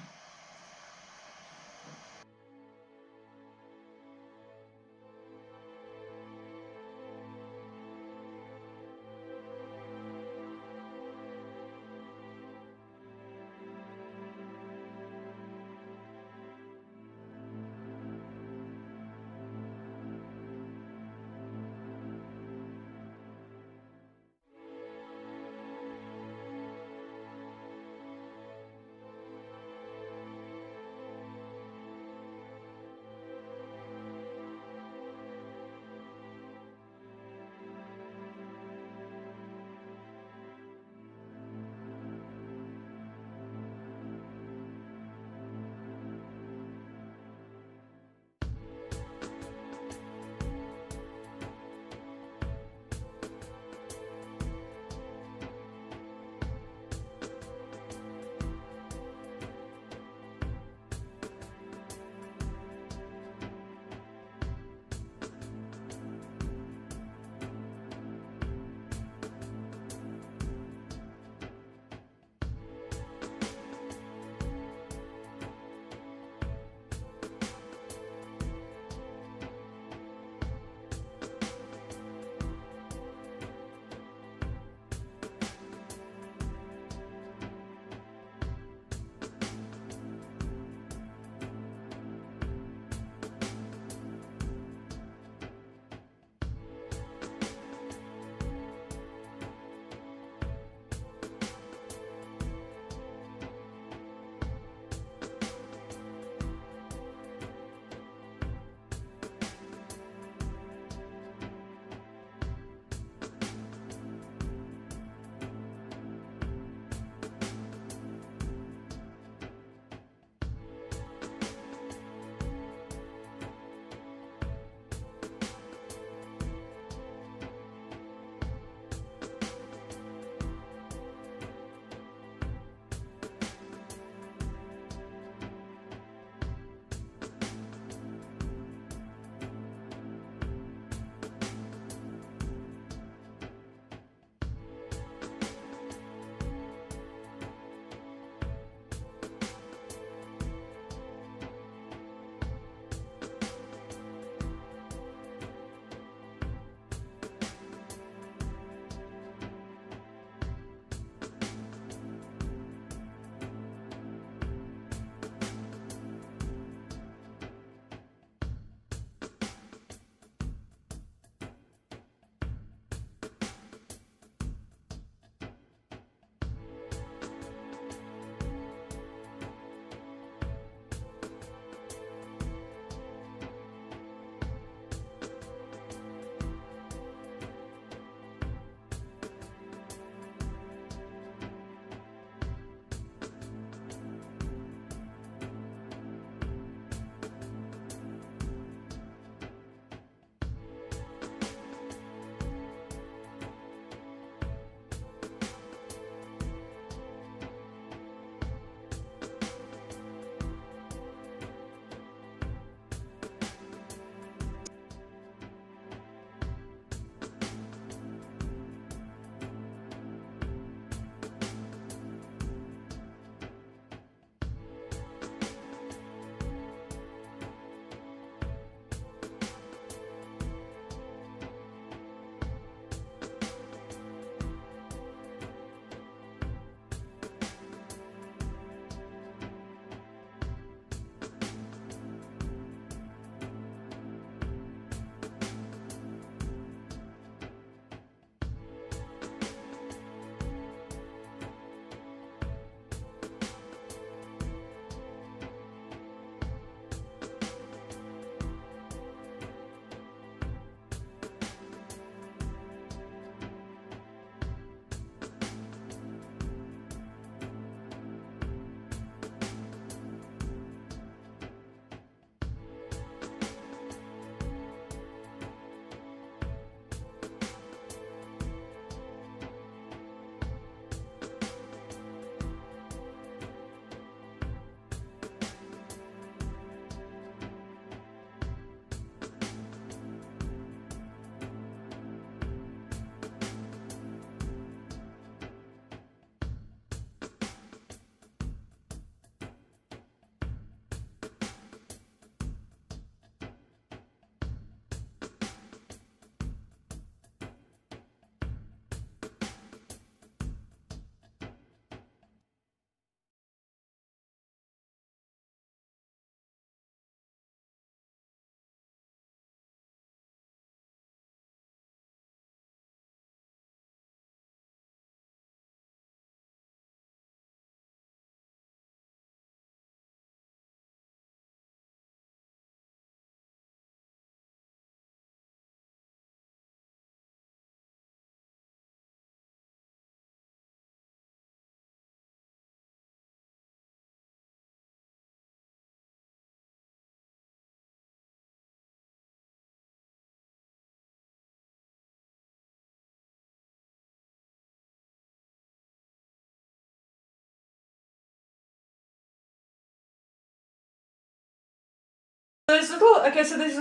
Those little, okay, so these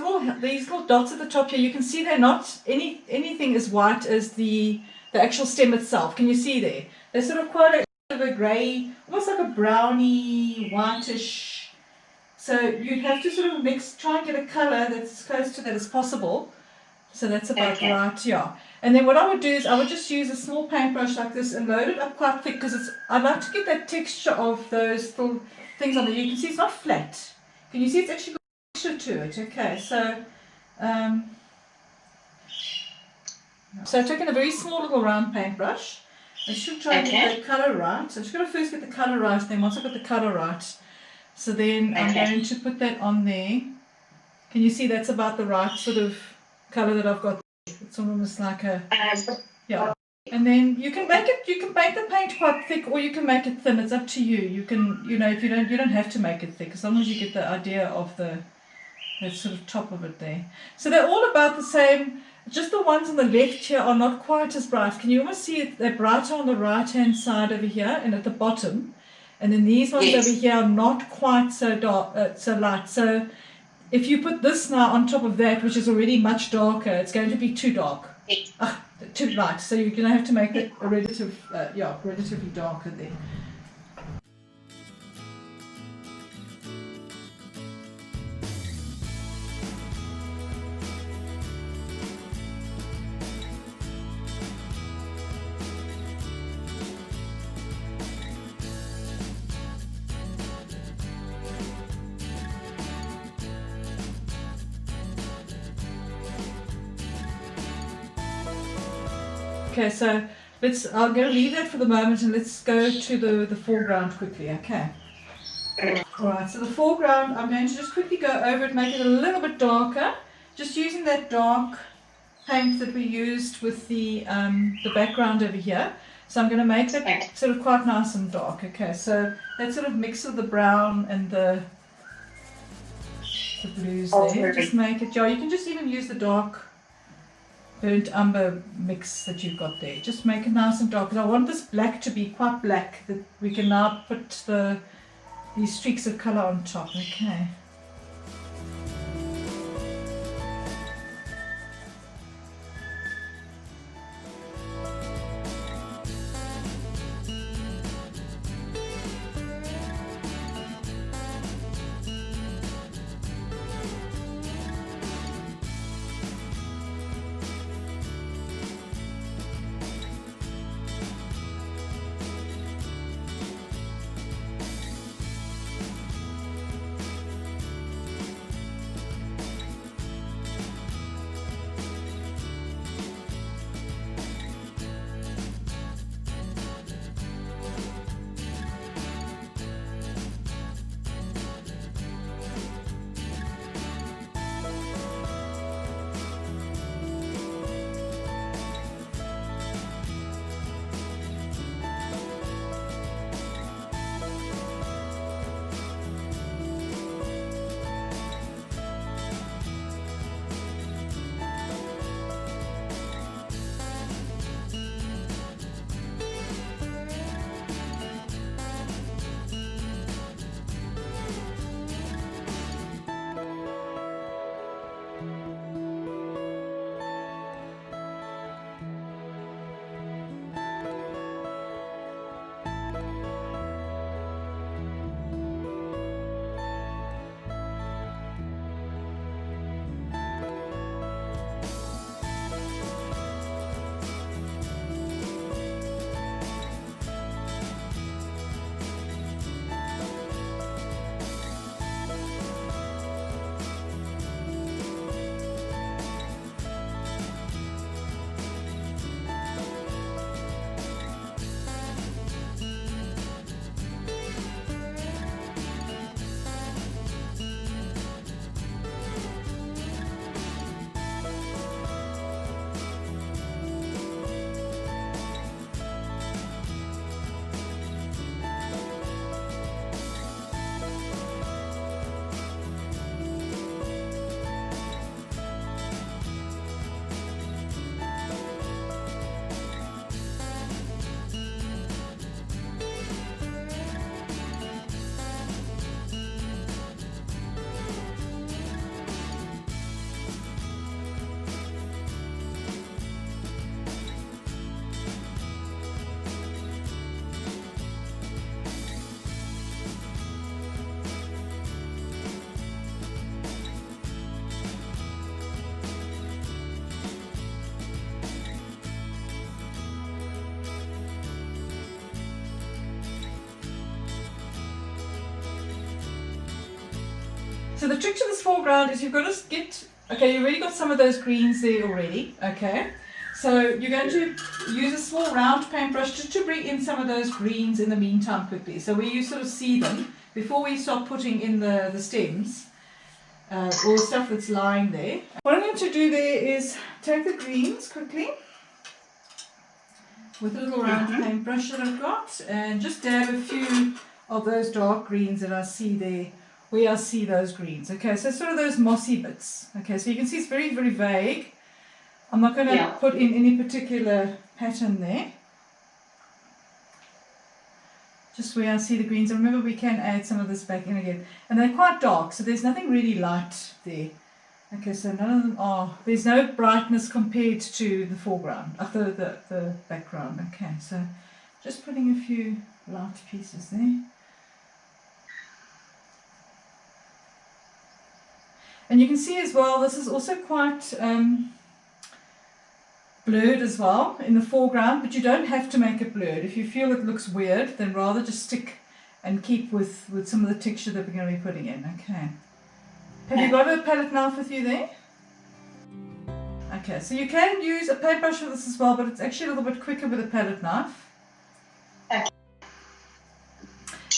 little dots at the top here, you can see they're not anything as white as the actual stem itself. Can you see there? They're sort of quite sort of a grey, almost like a browny, whitish. So you'd have to sort of try and get a colour that's as close to that as possible. So that's about right, yeah. And then what I would do is I would just use a small paintbrush like this and load it up quite thick because I'd like to get that texture of those little things on there. You can see it's not flat. Can you see it's actually got texture to it? Okay, so I've taken a very small little round paintbrush. I should try and get the colour right. So I'm just going to first get the colour right, then once I've got the colour right, so then I'm going to put that on there. Can you see that's about the right sort of colour that I've got? It's almost like a, yeah. And then you can make the paint quite thick or you can make it thin. It's up to you. You can, if you don't have to make it thick as long as you get the idea of that sort of top of it there. So they're all about the same. Just the ones on the left here are not quite as bright. Can you almost see it? They're brighter on the right hand side over here and at the bottom. And then these ones over here are not quite so dark, so light. So if you put this now on top of that, which is already much darker, it's going to be too dark. Too light. So you're going to have to make it a relatively darker there. Okay, so I'm going to leave that for the moment and let's go to the foreground quickly, okay? Alright, so the foreground, I'm going to just quickly go over it, make it a little bit darker, just using that dark paint that we used with the background over here. So I'm going to make that sort of quite nice and dark, okay? So that sort of mix of the brown and the blues there, just make it, you can just even use the dark burnt umber mix that you've got there. Just make it nice and dark. Because I want this black to be quite black, that we can now put these streaks of colour on top. Okay. So the trick to this foreground is you've got to get, okay, you've already got some of those greens there already, okay. So you're going to use a small round paintbrush just to bring in some of those greens in the meantime quickly. So where you sort of see them, before we start putting in the stems, or stuff that's lying there. What I'm going to do there is take the greens quickly, with a little round paintbrush that I've got, and just dab a few of those dark greens that I see there, where I see those greens. Okay, so sort of those mossy bits. Okay, so you can see it's very, very vague. I'm not going to put in any particular pattern there. Just where I see the greens. And remember, we can add some of this back in again. And they're quite dark, so there's nothing really light there. Okay, so none of them are, there's no brightness compared to the foreground, the background. Okay, so just putting a few light pieces there. And you can see as well, this is also quite blurred as well in the foreground, but you don't have to make it blurred. If you feel it looks weird, then rather just stick and keep with some of the texture that we're going to be putting in. Okay. Have you got a palette knife with you there? Okay, so you can use a paintbrush for this as well, but it's actually a little bit quicker with a palette knife. Okay.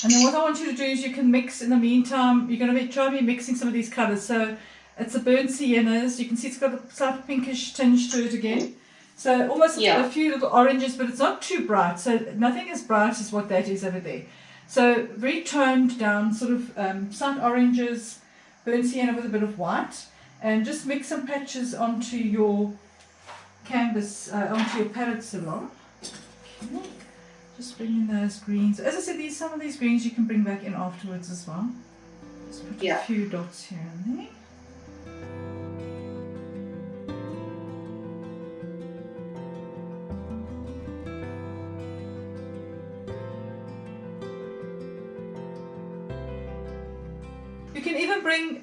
And then what I want you to do is you can mix in the meantime. You're going to try and be mixing some of these colours. So it's a burnt siennas. You can see it's got a slight pinkish tinge to it again. So almost a few little oranges, but it's not too bright. So nothing as bright as what that is over there. So very toned down, sort of slight oranges, burnt sienna with a bit of white. And just mix some patches onto your canvas, onto your palette salon. Okay. Just bring in those greens. As I said, some of these greens you can bring back in afterwards as well. Just put a few dots here and there.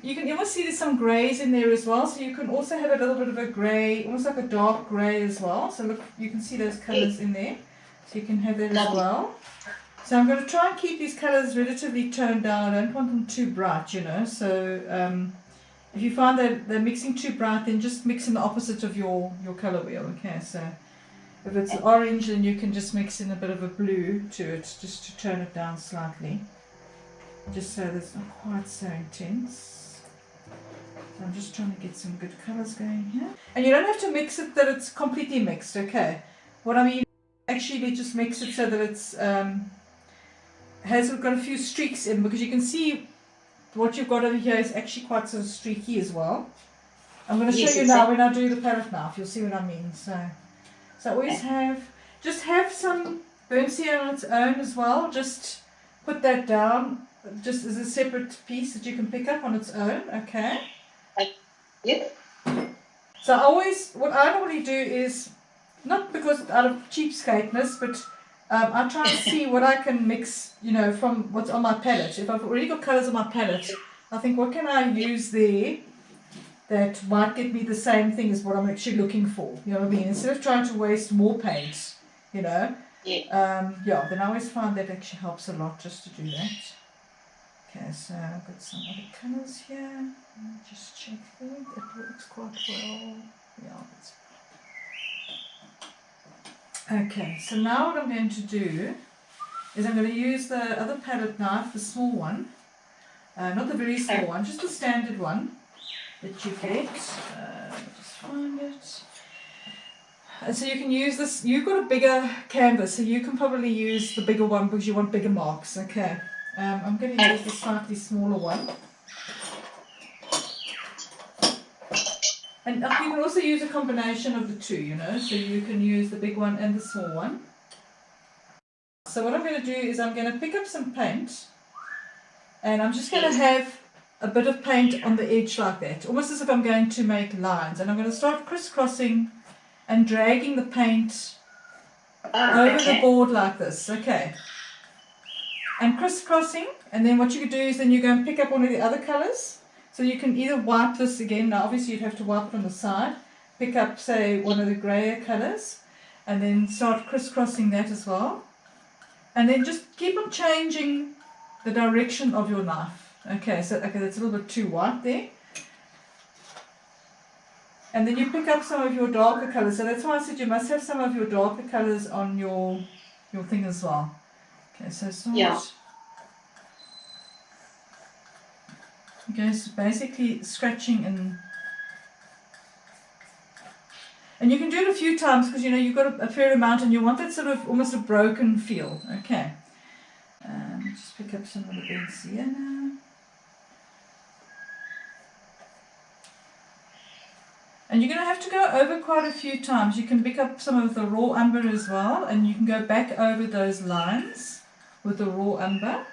You can almost see there's some greys in there as well, so you can also have a little bit of a grey, almost like a dark grey as well. So look, you can see those colours in there, so you can have that as well. So I'm going to try and keep these colours relatively toned down. I don't want them too bright, you know, so if you find that they're mixing too bright, then just mix in the opposite of your colour wheel. Okay, so if it's orange, then you can just mix in a bit of a blue to it, just to tone it down slightly. Just so that it's not quite so intense. So I'm just trying to get some good colours going here. And you don't have to mix it that it's completely mixed, okay? What I mean, actually just mix it so that it's has got a few streaks in, because you can see what you've got over here is actually quite sort of streaky as well. I'm going to show you now when I do the palette knife, you'll see what I mean. So I always have some burnt sienna on its own as well. Just put that down. Just as a separate piece that you can pick up on its own, okay? Yep. So what I normally do is, not because out of cheapskateness, but I try and see what I can mix, you know, from what's on my palette. If I've already got colours on my palette, I think what can I use there that might get me the same thing as what I'm actually looking for, you know what I mean? Instead of trying to waste more paint, you know, then I always find that actually helps a lot just to do that. Okay, so I've got some other colours here. Let me just check that. It works quite well. Yeah, that's okay, so now what I'm going to do is I'm going to use the other palette knife, the small one. Not the very small one, just the standard one that you get. Let me just find it. And so you can use this. You've got a bigger canvas, so you can probably use the bigger one because you want bigger marks. Okay. I'm going to use the slightly smaller one. And you can also use a combination of the two, you know, so you can use the big one and the small one. So what I'm going to do is I'm going to pick up some paint, and I'm just going to have a bit of paint on the edge like that, almost as if I'm going to make lines. And I'm going to start crisscrossing and dragging the paint over the board like this, okay? And crisscrossing, and then what you could do is then you go and pick up one of the other colours. So you can either wipe this again, now obviously you'd have to wipe it on the side, pick up say one of the grayer colours, and then start crisscrossing that as well. And then just keep on changing the direction of your knife. Okay, so okay, that's a little bit too white there. And then you pick up some of your darker colours. So that's why I said you must have some of your darker colours on your thing as well. Okay, so start. Yeah. Okay, so basically scratching and you can do it a few times because you know you've got a fair amount and you want that sort of almost a broken feel. Okay. Just pick up some of the big sienna. And you're going to have to go over quite a few times. You can pick up some of the raw umber as well, and you can go back over those lines with the raw umber.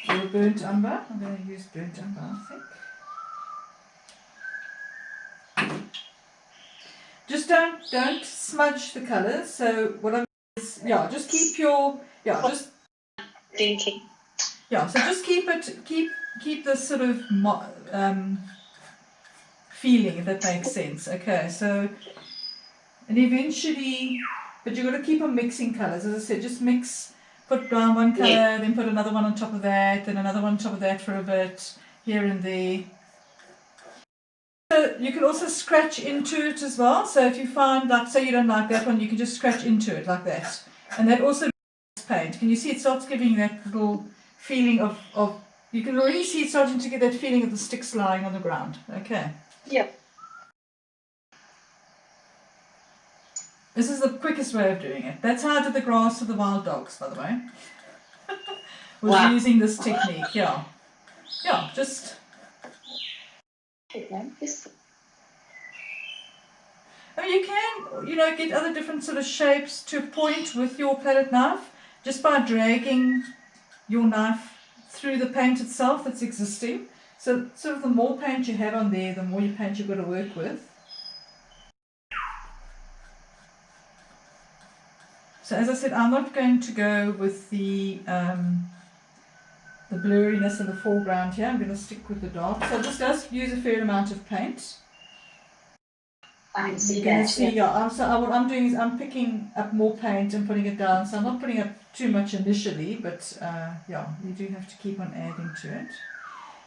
Or burnt umber. I'm going to use burnt umber, I think. Just don't smudge the colours. So what I'm is, yeah, just keep your, yeah, just Thinking. yeah, so just keep this sort of feeling, if that makes sense. Okay, so, and eventually, but you've got to keep on mixing colours. As I said, just mix, put down one colour, then put another one on top of that, then another one on top of that for a bit, here and there. So you can also scratch into it as well. So if you find, like, say you don't like that one, you can just scratch into it like that. And that also paint. Can you see it starts giving that little feeling of you can already see it starting to get that feeling of the sticks lying on the ground. Okay. Yeah. This is the quickest way of doing it. That's how I did the grass for the wild dogs, by the way. Was using this technique, yeah. Yeah, just... Yes. I mean, you can, you know, get other different sort of shapes to point with your palette knife just by dragging your knife through the paint itself that's existing. So sort of the more paint you have on there, the more you paint you've got to work with. So as I said, I'm not going to go with the blurriness in the foreground here. I'm going to stick with the dark. So this does use a fair amount of paint. I can see You're going that. to see, yeah. What I'm doing is I'm picking up more paint and putting it down. So I'm not putting up too much initially, but yeah, you do have to keep on adding to it.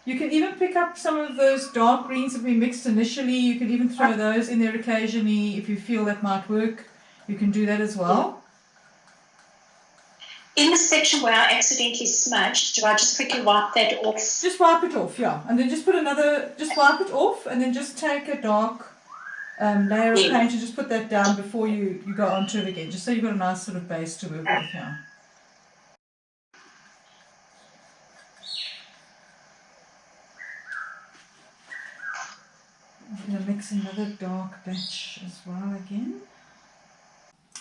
You can even pick up some of those dark greens that we mixed initially. You can even throw those in there occasionally if you feel that might work. You can do that as well. In the section where I accidentally smudged, do I just quickly wipe that off? Just wipe it off, yeah. And then just put just wipe it off and then just take a dark layer of paint and just put that down before you go onto it again, just so you've got a nice sort of base to work with here. I'm going to mix another dark batch as well again.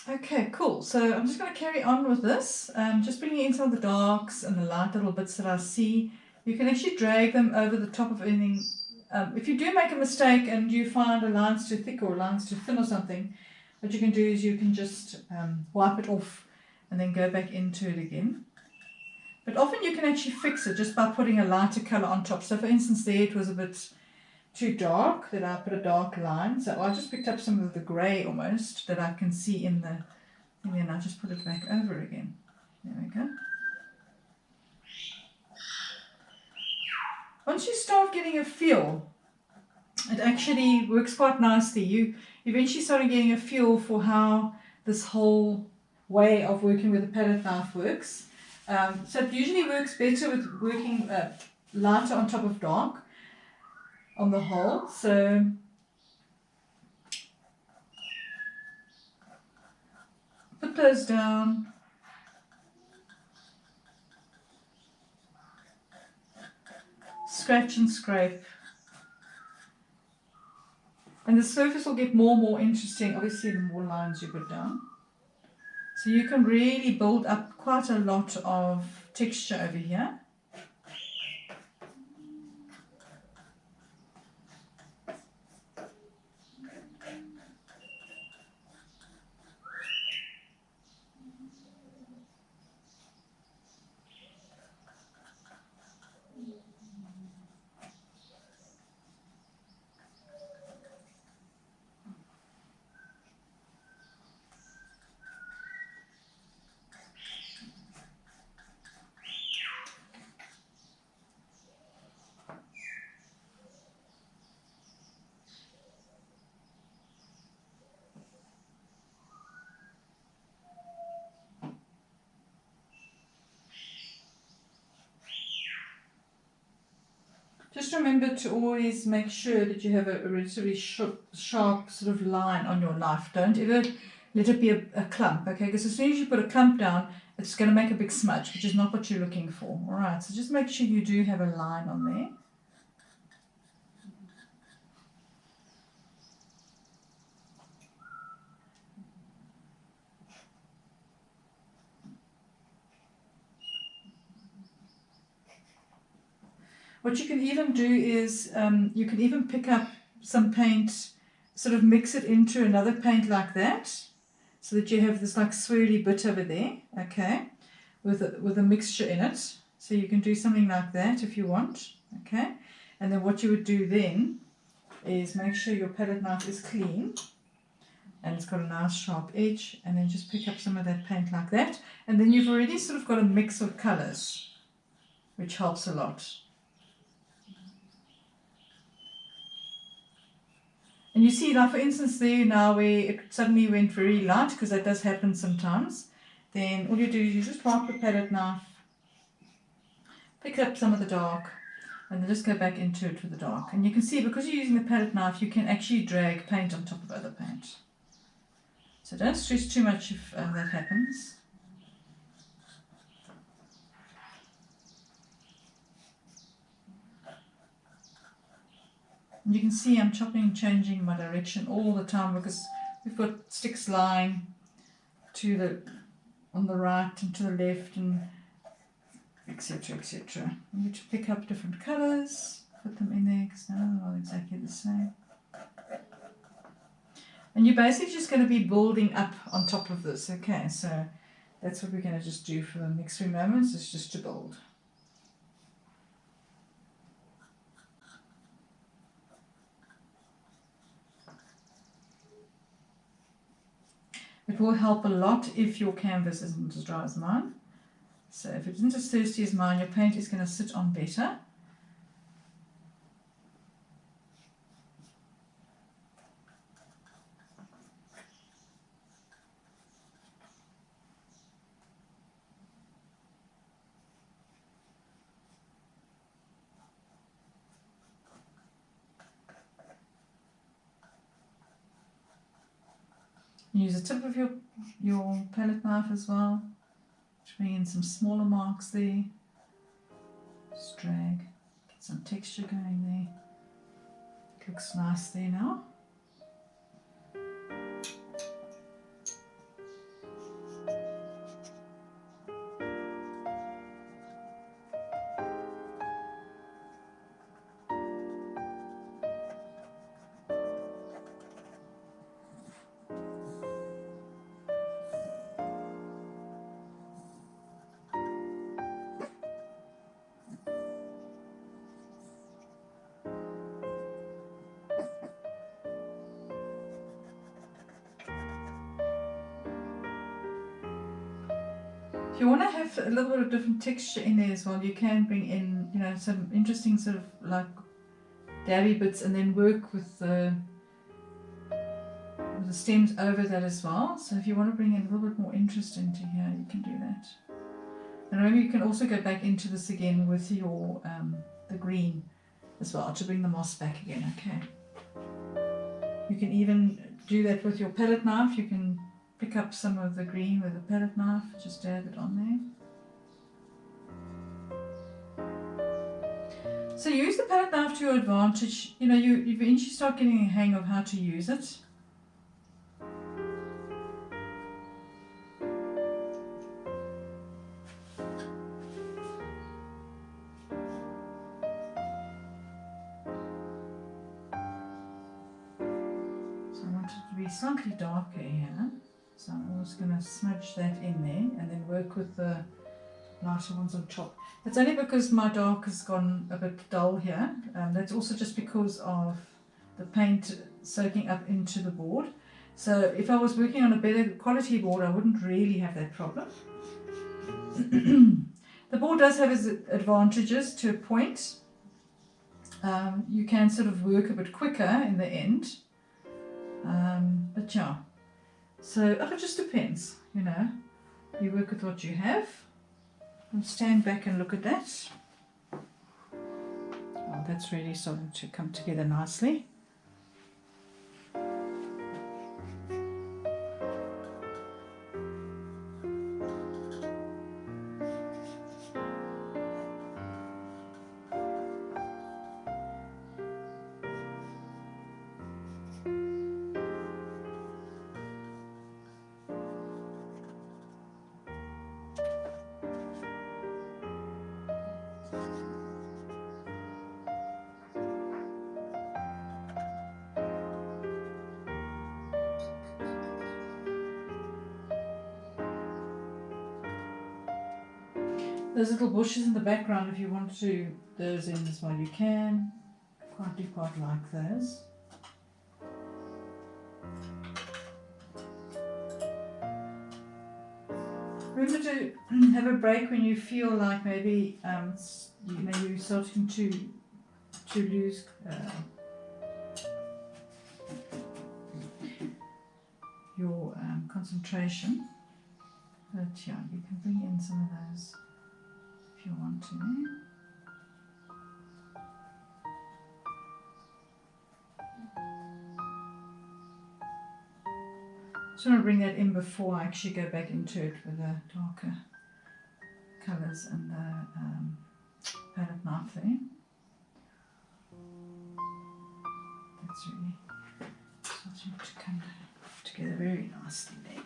Okay, cool. So I'm just going to carry on with this. Just bringing in some of the darks and the light little bits that I see. You can actually drag them over the top of anything. If you do make a mistake and you find a line's too thick or a line's too thin or something, what you can do is you can just wipe it off and then go back into it again. But often you can actually fix it just by putting a lighter colour on top. So for instance there it was a bit too dark, that I put a dark line. So I just picked up some of the grey almost that I can see in the thing, and I just put it back over again. There we go. Once you start getting a feel, it actually works quite nicely. You eventually start getting a feel for how this whole way of working with a palette knife works. So it usually works better with working lighter on top of dark on the whole. So put those down. Scratch and scrape. And the surface will get more and more interesting, obviously, the more lines you put down. So you can really build up quite a lot of texture over here. just remember to always make sure that you have a relatively sharp sort of line on your knife. Don't ever let it be a clump, okay? Because as soon as you put a clump down, it's going to make a big smudge, which is not what you're looking for. All right, so just make sure you do have a line on there. What you can even do is you can even pick up some paint, sort of mix it into another paint like that, so that you have this like swirly bit over there, okay, with a mixture in it. So you can do something like that if you want, okay. And then what you would do then is make sure your palette knife is clean and it's got a nice sharp edge, and then just pick up some of that paint like that, and then you've already sort of got a mix of colors, which helps a lot. And you see, like for instance there now where it suddenly went very light, because that does happen sometimes, then all you do is you just wipe the palette knife, pick up some of the dark, and then just go back into it with the dark. And you can see, because you're using the palette knife, you can actually drag paint on top of other paint. So don't stress too much if that happens. And you can see I'm chopping, changing my direction all the time, because we've got sticks lying on the right and to the left, and etc, etc. You need to pick up different colours, put them in there, because none of them are exactly the same. And you're basically just going to be building up on top of this, okay? So that's what we're going to just do for the next few moments, is just to build. It will help a lot if your canvas isn't as dry as mine. So if it isn't as thirsty as mine, your paint is going to sit on better. Use the tip of your palette knife as well to bring in some smaller marks there. Just drag, get some texture going there. It looks nice there now. If you want to have a little bit of different texture in there as well, you can bring in, you know, some interesting sort of like dabby bits, and then work with the stems over that as well. So if you want to bring in a little bit more interest into here, you can do that. And remember, you can also go back into this again with your the green as well, to bring the moss back again, okay? You can even do that with your palette knife. You can pick up some of the green with a palette knife, just dab it on there. So use the palette knife to your advantage. You know, you eventually start getting a hang of how to use it. So I want it to be slightly darker here. So I'm just going to smudge that in there, and then work with the lighter ones on top. It's only because my dark has gone a bit dull here. That's also just because of the paint soaking up into the board. So if I was working on a better quality board, I wouldn't really have that problem. The board does have its advantages to a point. You can sort of work a bit quicker in the end. But yeah. So it just depends, you know. You work with what you have. And stand back and look at that. Oh, that's really starting to come together nicely. Those little bushes in the background, if you want to do those in as well, you can. Quite like those. Remember to have a break when you feel like maybe you're starting to lose your concentration. But yeah, you can bring in some of those if you want to. Just want to bring that in before I actually go back into it with the darker colours and the palette knife there. That's really starting to come together very nicely there.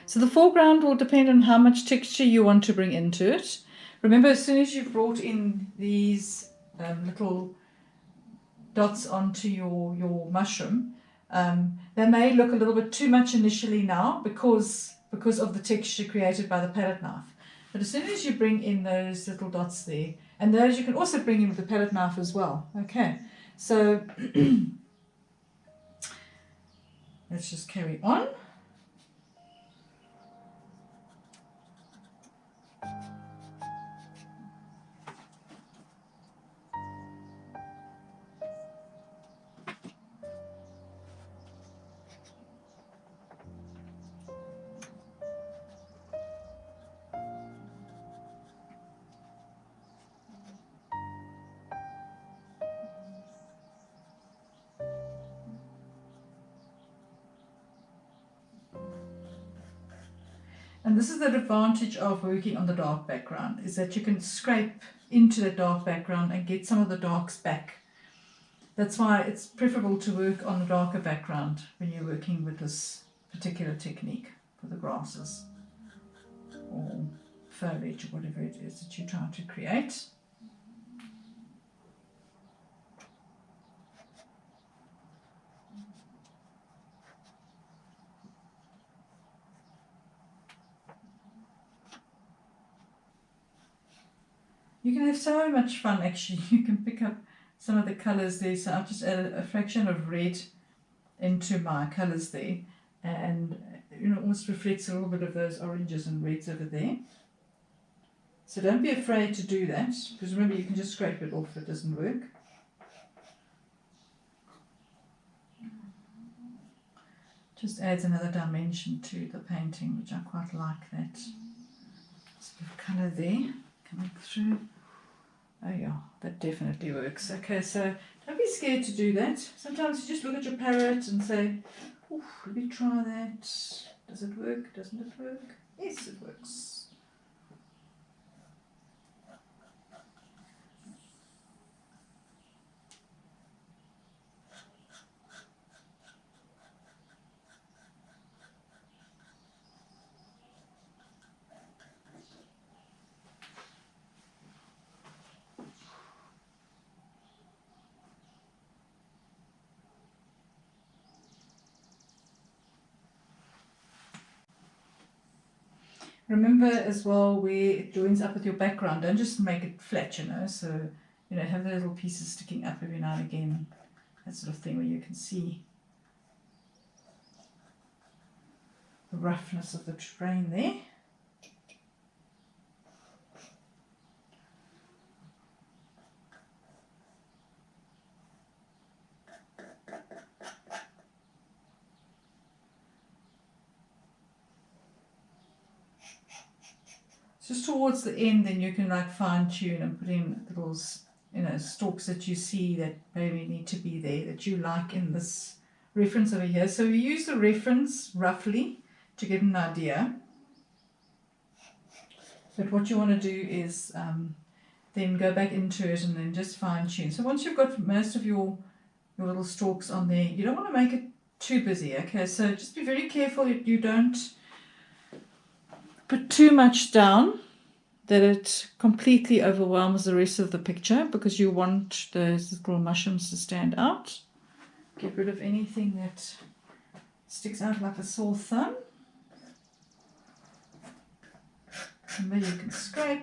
So the foreground will depend on how much texture you want to bring into it. Remember, as soon as you've brought in these little dots onto your mushroom, they may look a little bit too much initially now because of the texture created by the palette knife. But as soon as you bring in those little dots there, and those you can also bring in with the palette knife as well. Okay, so let's just carry on. And this is the advantage of working on the dark background, is that you can scrape into the dark background and get some of the darks back. That's why it's preferable to work on a darker background when you're working with this particular technique for the grasses or foliage or whatever it is that you're trying to create. You can have so much fun actually. You can pick up some of the colours there. So I've just added a fraction of red into my colours there, and almost reflects a little bit of those oranges and reds over there. So don't be afraid to do that, because remember you can just scrape it off if it doesn't work. Just adds another dimension to the painting, which I quite like, that sort of colour there coming through. Oh yeah, that definitely works. Okay, so don't be scared to do that. Sometimes you just look at your palette and say, oh, let me try that. Does it work? Doesn't it work? Yes, it works. Remember as well where it joins up with your background. Don't just make it flat, so have the little pieces sticking up every now and again, that sort of thing, where you can see the roughness of the terrain there. Just towards the end, then you can like fine tune and put in little, you know, stalks that you see that maybe need to be there, that you like in this reference over here. So we use the reference roughly to get an idea. But what you want to do is then go back into it and then just fine tune. So once you've got most of your little stalks on there, you don't want to make it too busy, okay? So just be very careful you don't put too much down that it completely overwhelms the rest of the picture, because you want those little mushrooms to stand out. Get rid of anything that sticks out like a sore thumb. And then you can scrape.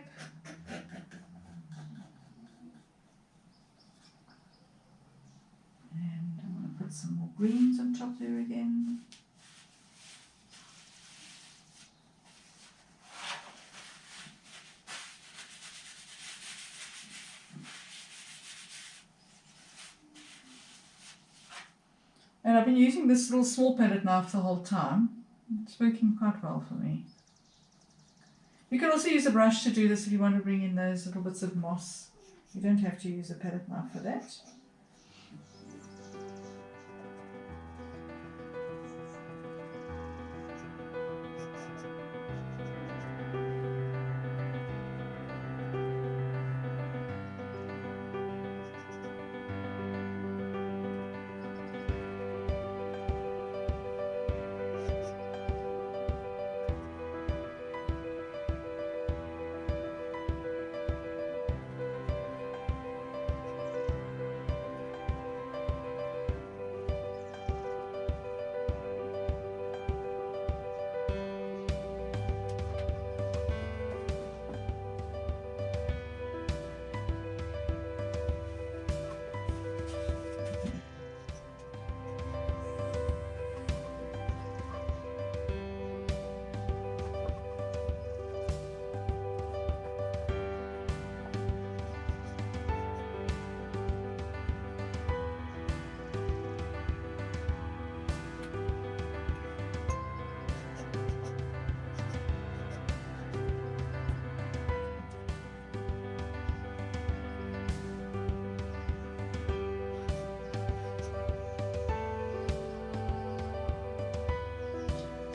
And I'm going to put some more greens on top there again. And I've been using this little small palette knife the whole time. It's working quite well for me. You can also use a brush to do this if you want to bring in those little bits of moss. You don't have to use a palette knife for that.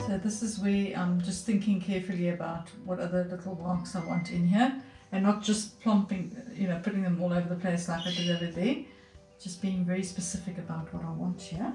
So this is where I'm just thinking carefully about what other little marks I want in here, and not just plumping, you know, putting them all over the place like I did over there. Just being very specific about what I want here.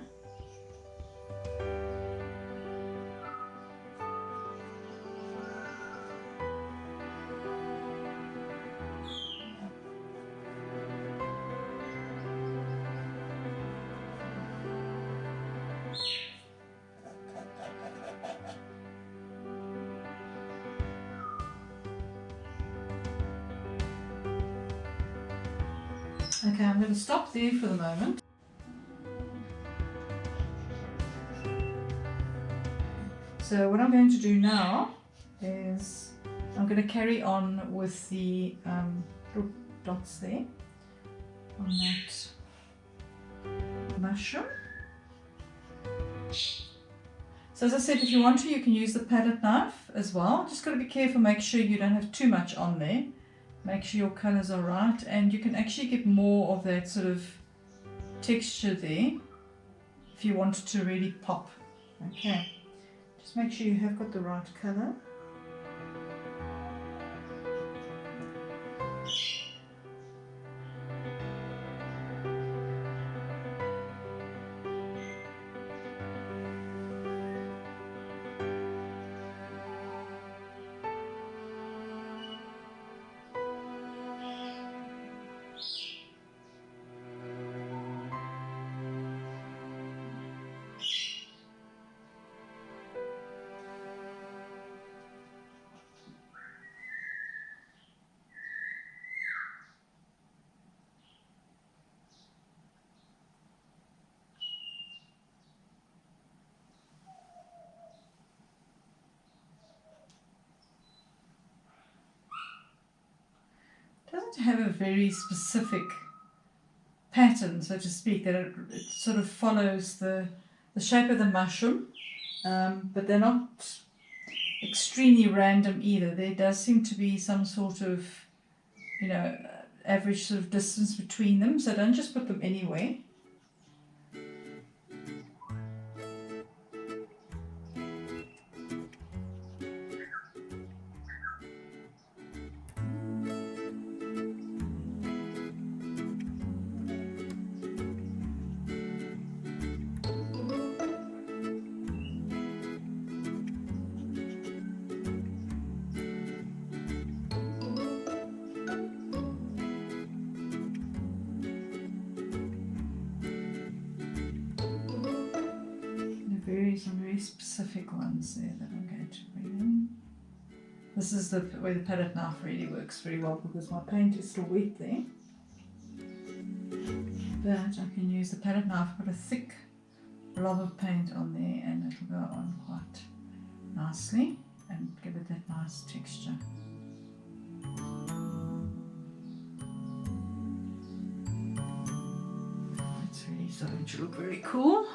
Okay, I'm going to stop there for the moment. So what I'm going to do now is I'm going to carry on with the little dots there on that mushroom. So as I said, if you want to, you can use the palette knife as well. Just got to be careful, make sure you don't have too much on there. Make sure your colours are right, and you can actually get more of that sort of texture there if you want it to really pop. Okay, just make sure you have got the right colour. Doesn't have a very specific pattern, so to speak, that it sort of follows the shape of the mushroom, but they're not extremely random either. There does seem to be some sort of, you know, average sort of distance between them, so don't just put them anywhere. Some very specific ones there that I'm going to bring in. This is the way the palette knife really works very well because my paint is still wet there. But I can use the palette knife, put a thick blob of paint on there and it'll go on quite nicely and give it that nice texture. It's really starting to look very cool.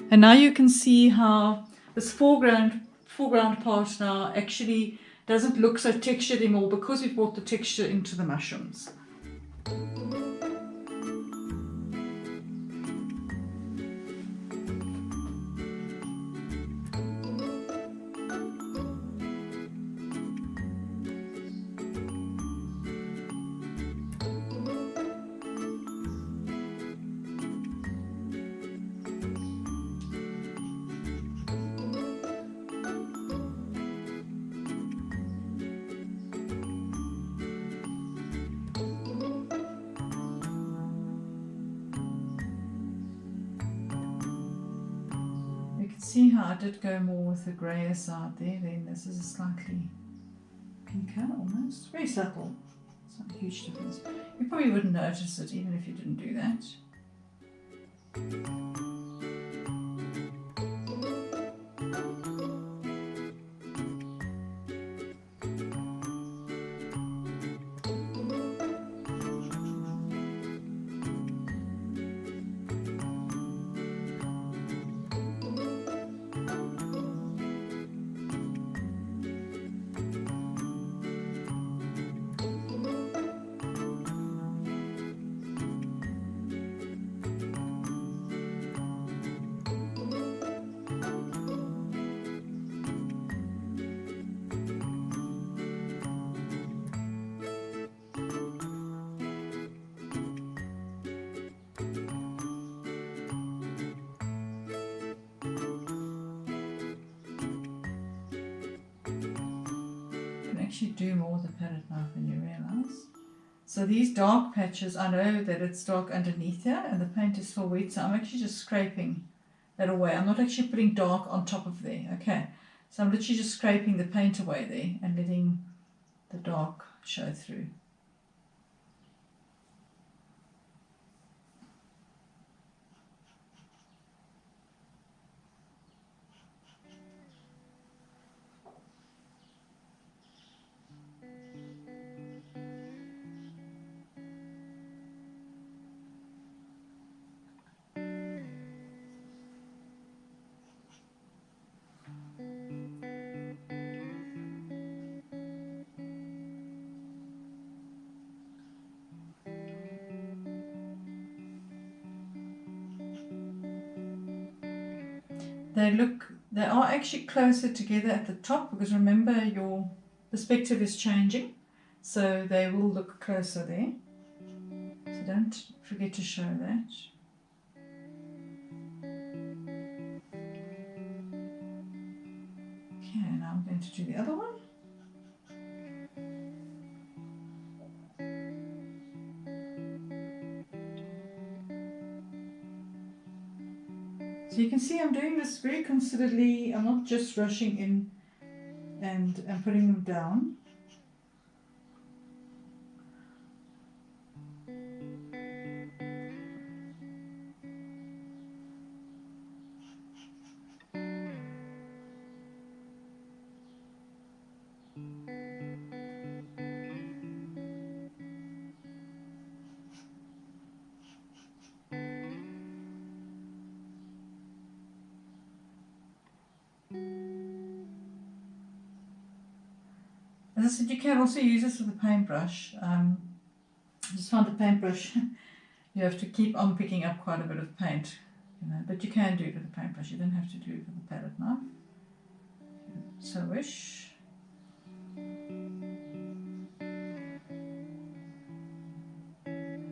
And now you can see how this foreground part now actually doesn't look so textured anymore because we've brought the texture into the mushrooms. See how I did go more with the grayer side there, then this is a slightly pinker almost, very subtle, it's not a huge difference. You probably wouldn't notice it even if you didn't do that. Actually do more with the palette knife than you realize. So these dark patches, I know that it's dark underneath here and the paint is still wet, so I'm actually just scraping that away. I'm not actually putting dark on top of there, okay? So I'm literally just scraping the paint away there and letting the dark show through. They are actually closer together at the top because remember your perspective is changing, so they will look closer there. So don't forget to show that. Okay, now I'm going to do the other one. So you can see I'm doing this very considerately. I'm not just rushing in and putting them down. As I said, you can also use this with a paintbrush. I just find the paintbrush, you have to keep on picking up quite a bit of paint, you know, but you can do it with a paintbrush. You don't have to do it with a palette knife, if you so wish.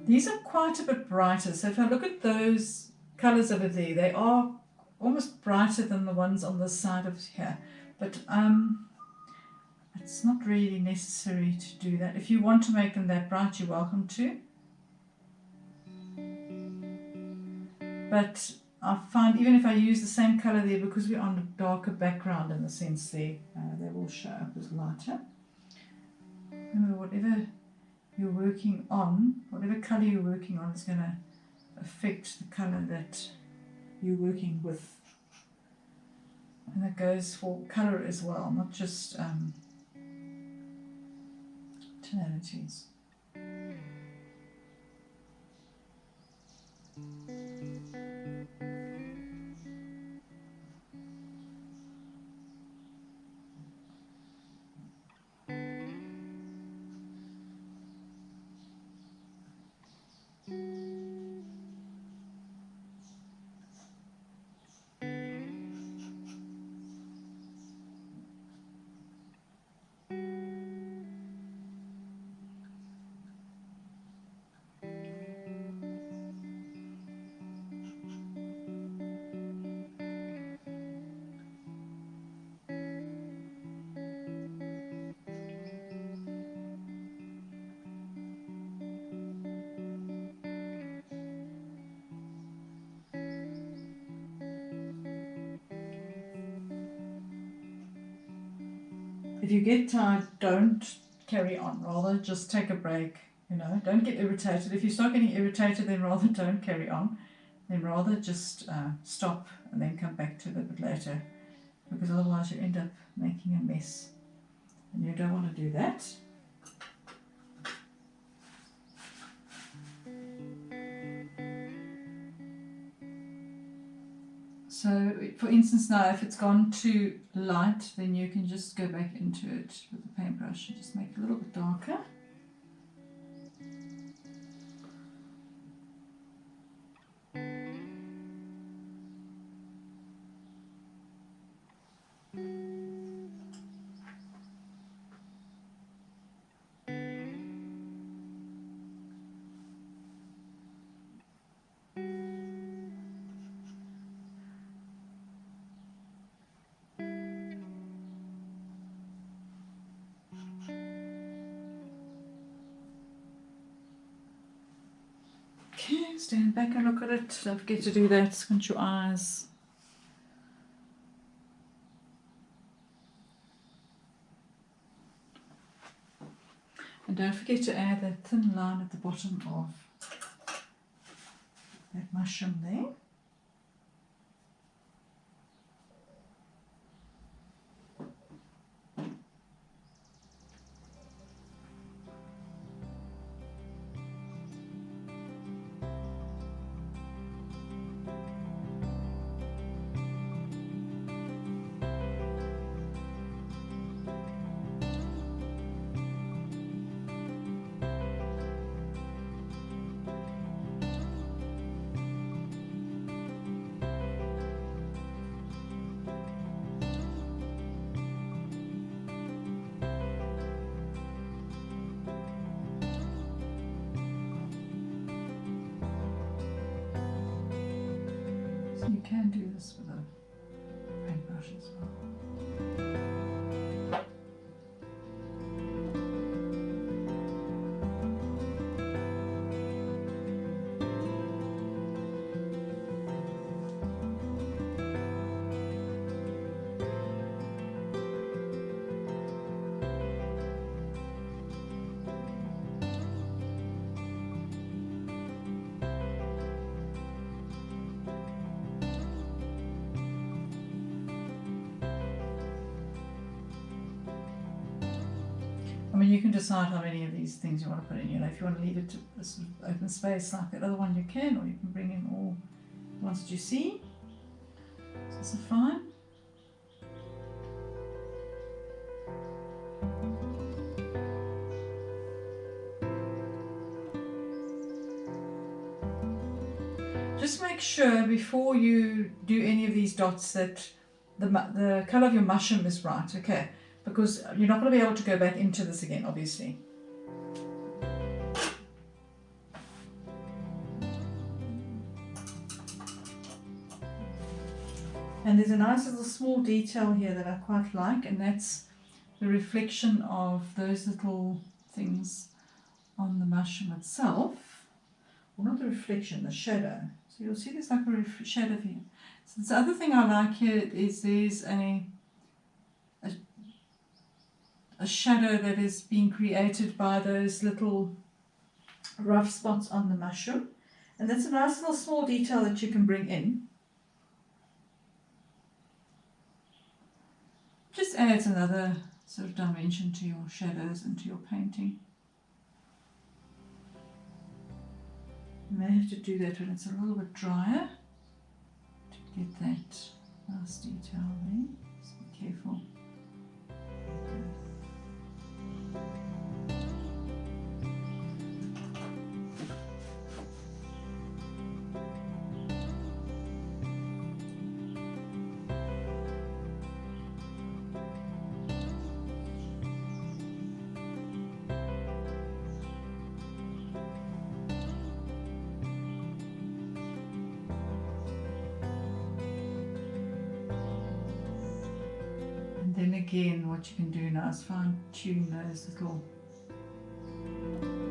These are quite a bit brighter, so if I look at those colours over there, they are almost brighter than the ones on this side of here, but it's not really necessary to do that. If you want to make them that bright, you're welcome to. But I find even if I use the same colour there, because we're on a darker background in the sense there, they will show up as lighter. Remember, whatever you're working on, whatever colour you're working on is going to affect the colour that you're working with. And that goes for colour as well, not just tonalities. If you get tired, don't carry on. Rather, just take a break. You know, don't get irritated. If you start getting irritated, then rather don't carry on. Then rather just stop and then come back to it a bit later, because otherwise you end up making a mess, and you don't want to do that. So, for instance, now if it's gone too light, then you can just go back into it with the paintbrush and just make it a little bit darker. Okay, stand back and look at it. Don't forget to do that. Squint your eyes. And don't forget to add that thin line at the bottom of that mushroom there. You can do this with a paintbrush as well. I mean, you can decide how many of these things you want to put in. You know, if you want to leave it to a sort of open space like that other one, you can, or you can bring in all the ones that you see. So this is fine. Just make sure before you do any of these dots that the colour of your mushroom is right, okay? Because you're not going to be able to go back into this again, obviously. And there's a nice little small detail here that I quite like, and that's the reflection of those little things on the mushroom itself. Well, not the reflection, the shadow. So you'll see there's like a shadow here. So the other thing I like here is there's a shadow that is being created by those little rough spots on the mushroom. And that's a nice little small detail that you can bring in. Just adds another sort of dimension to your shadows and to your painting. You may have to do that when it's a little bit drier to get that nice detail there. Just be careful. Then again, what you can do now is fine tune those little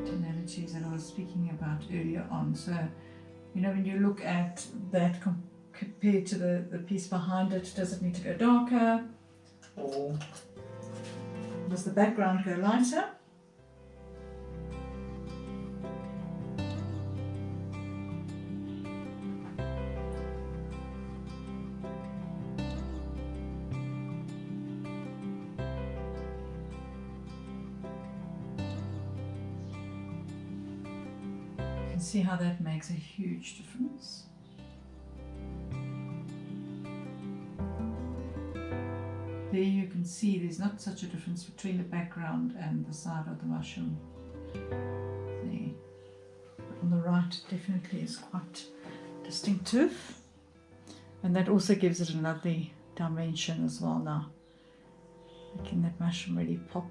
tonalities that I was speaking about earlier on. So, you know, when you look at that compared to the piece behind it, does it need to go darker, or does the background go lighter? See how that makes a huge difference. There you can see there's not such a difference between the background and the side of the mushroom there. But on the right it definitely is quite distinctive, and that also gives it another dimension as well now, making that mushroom really pop.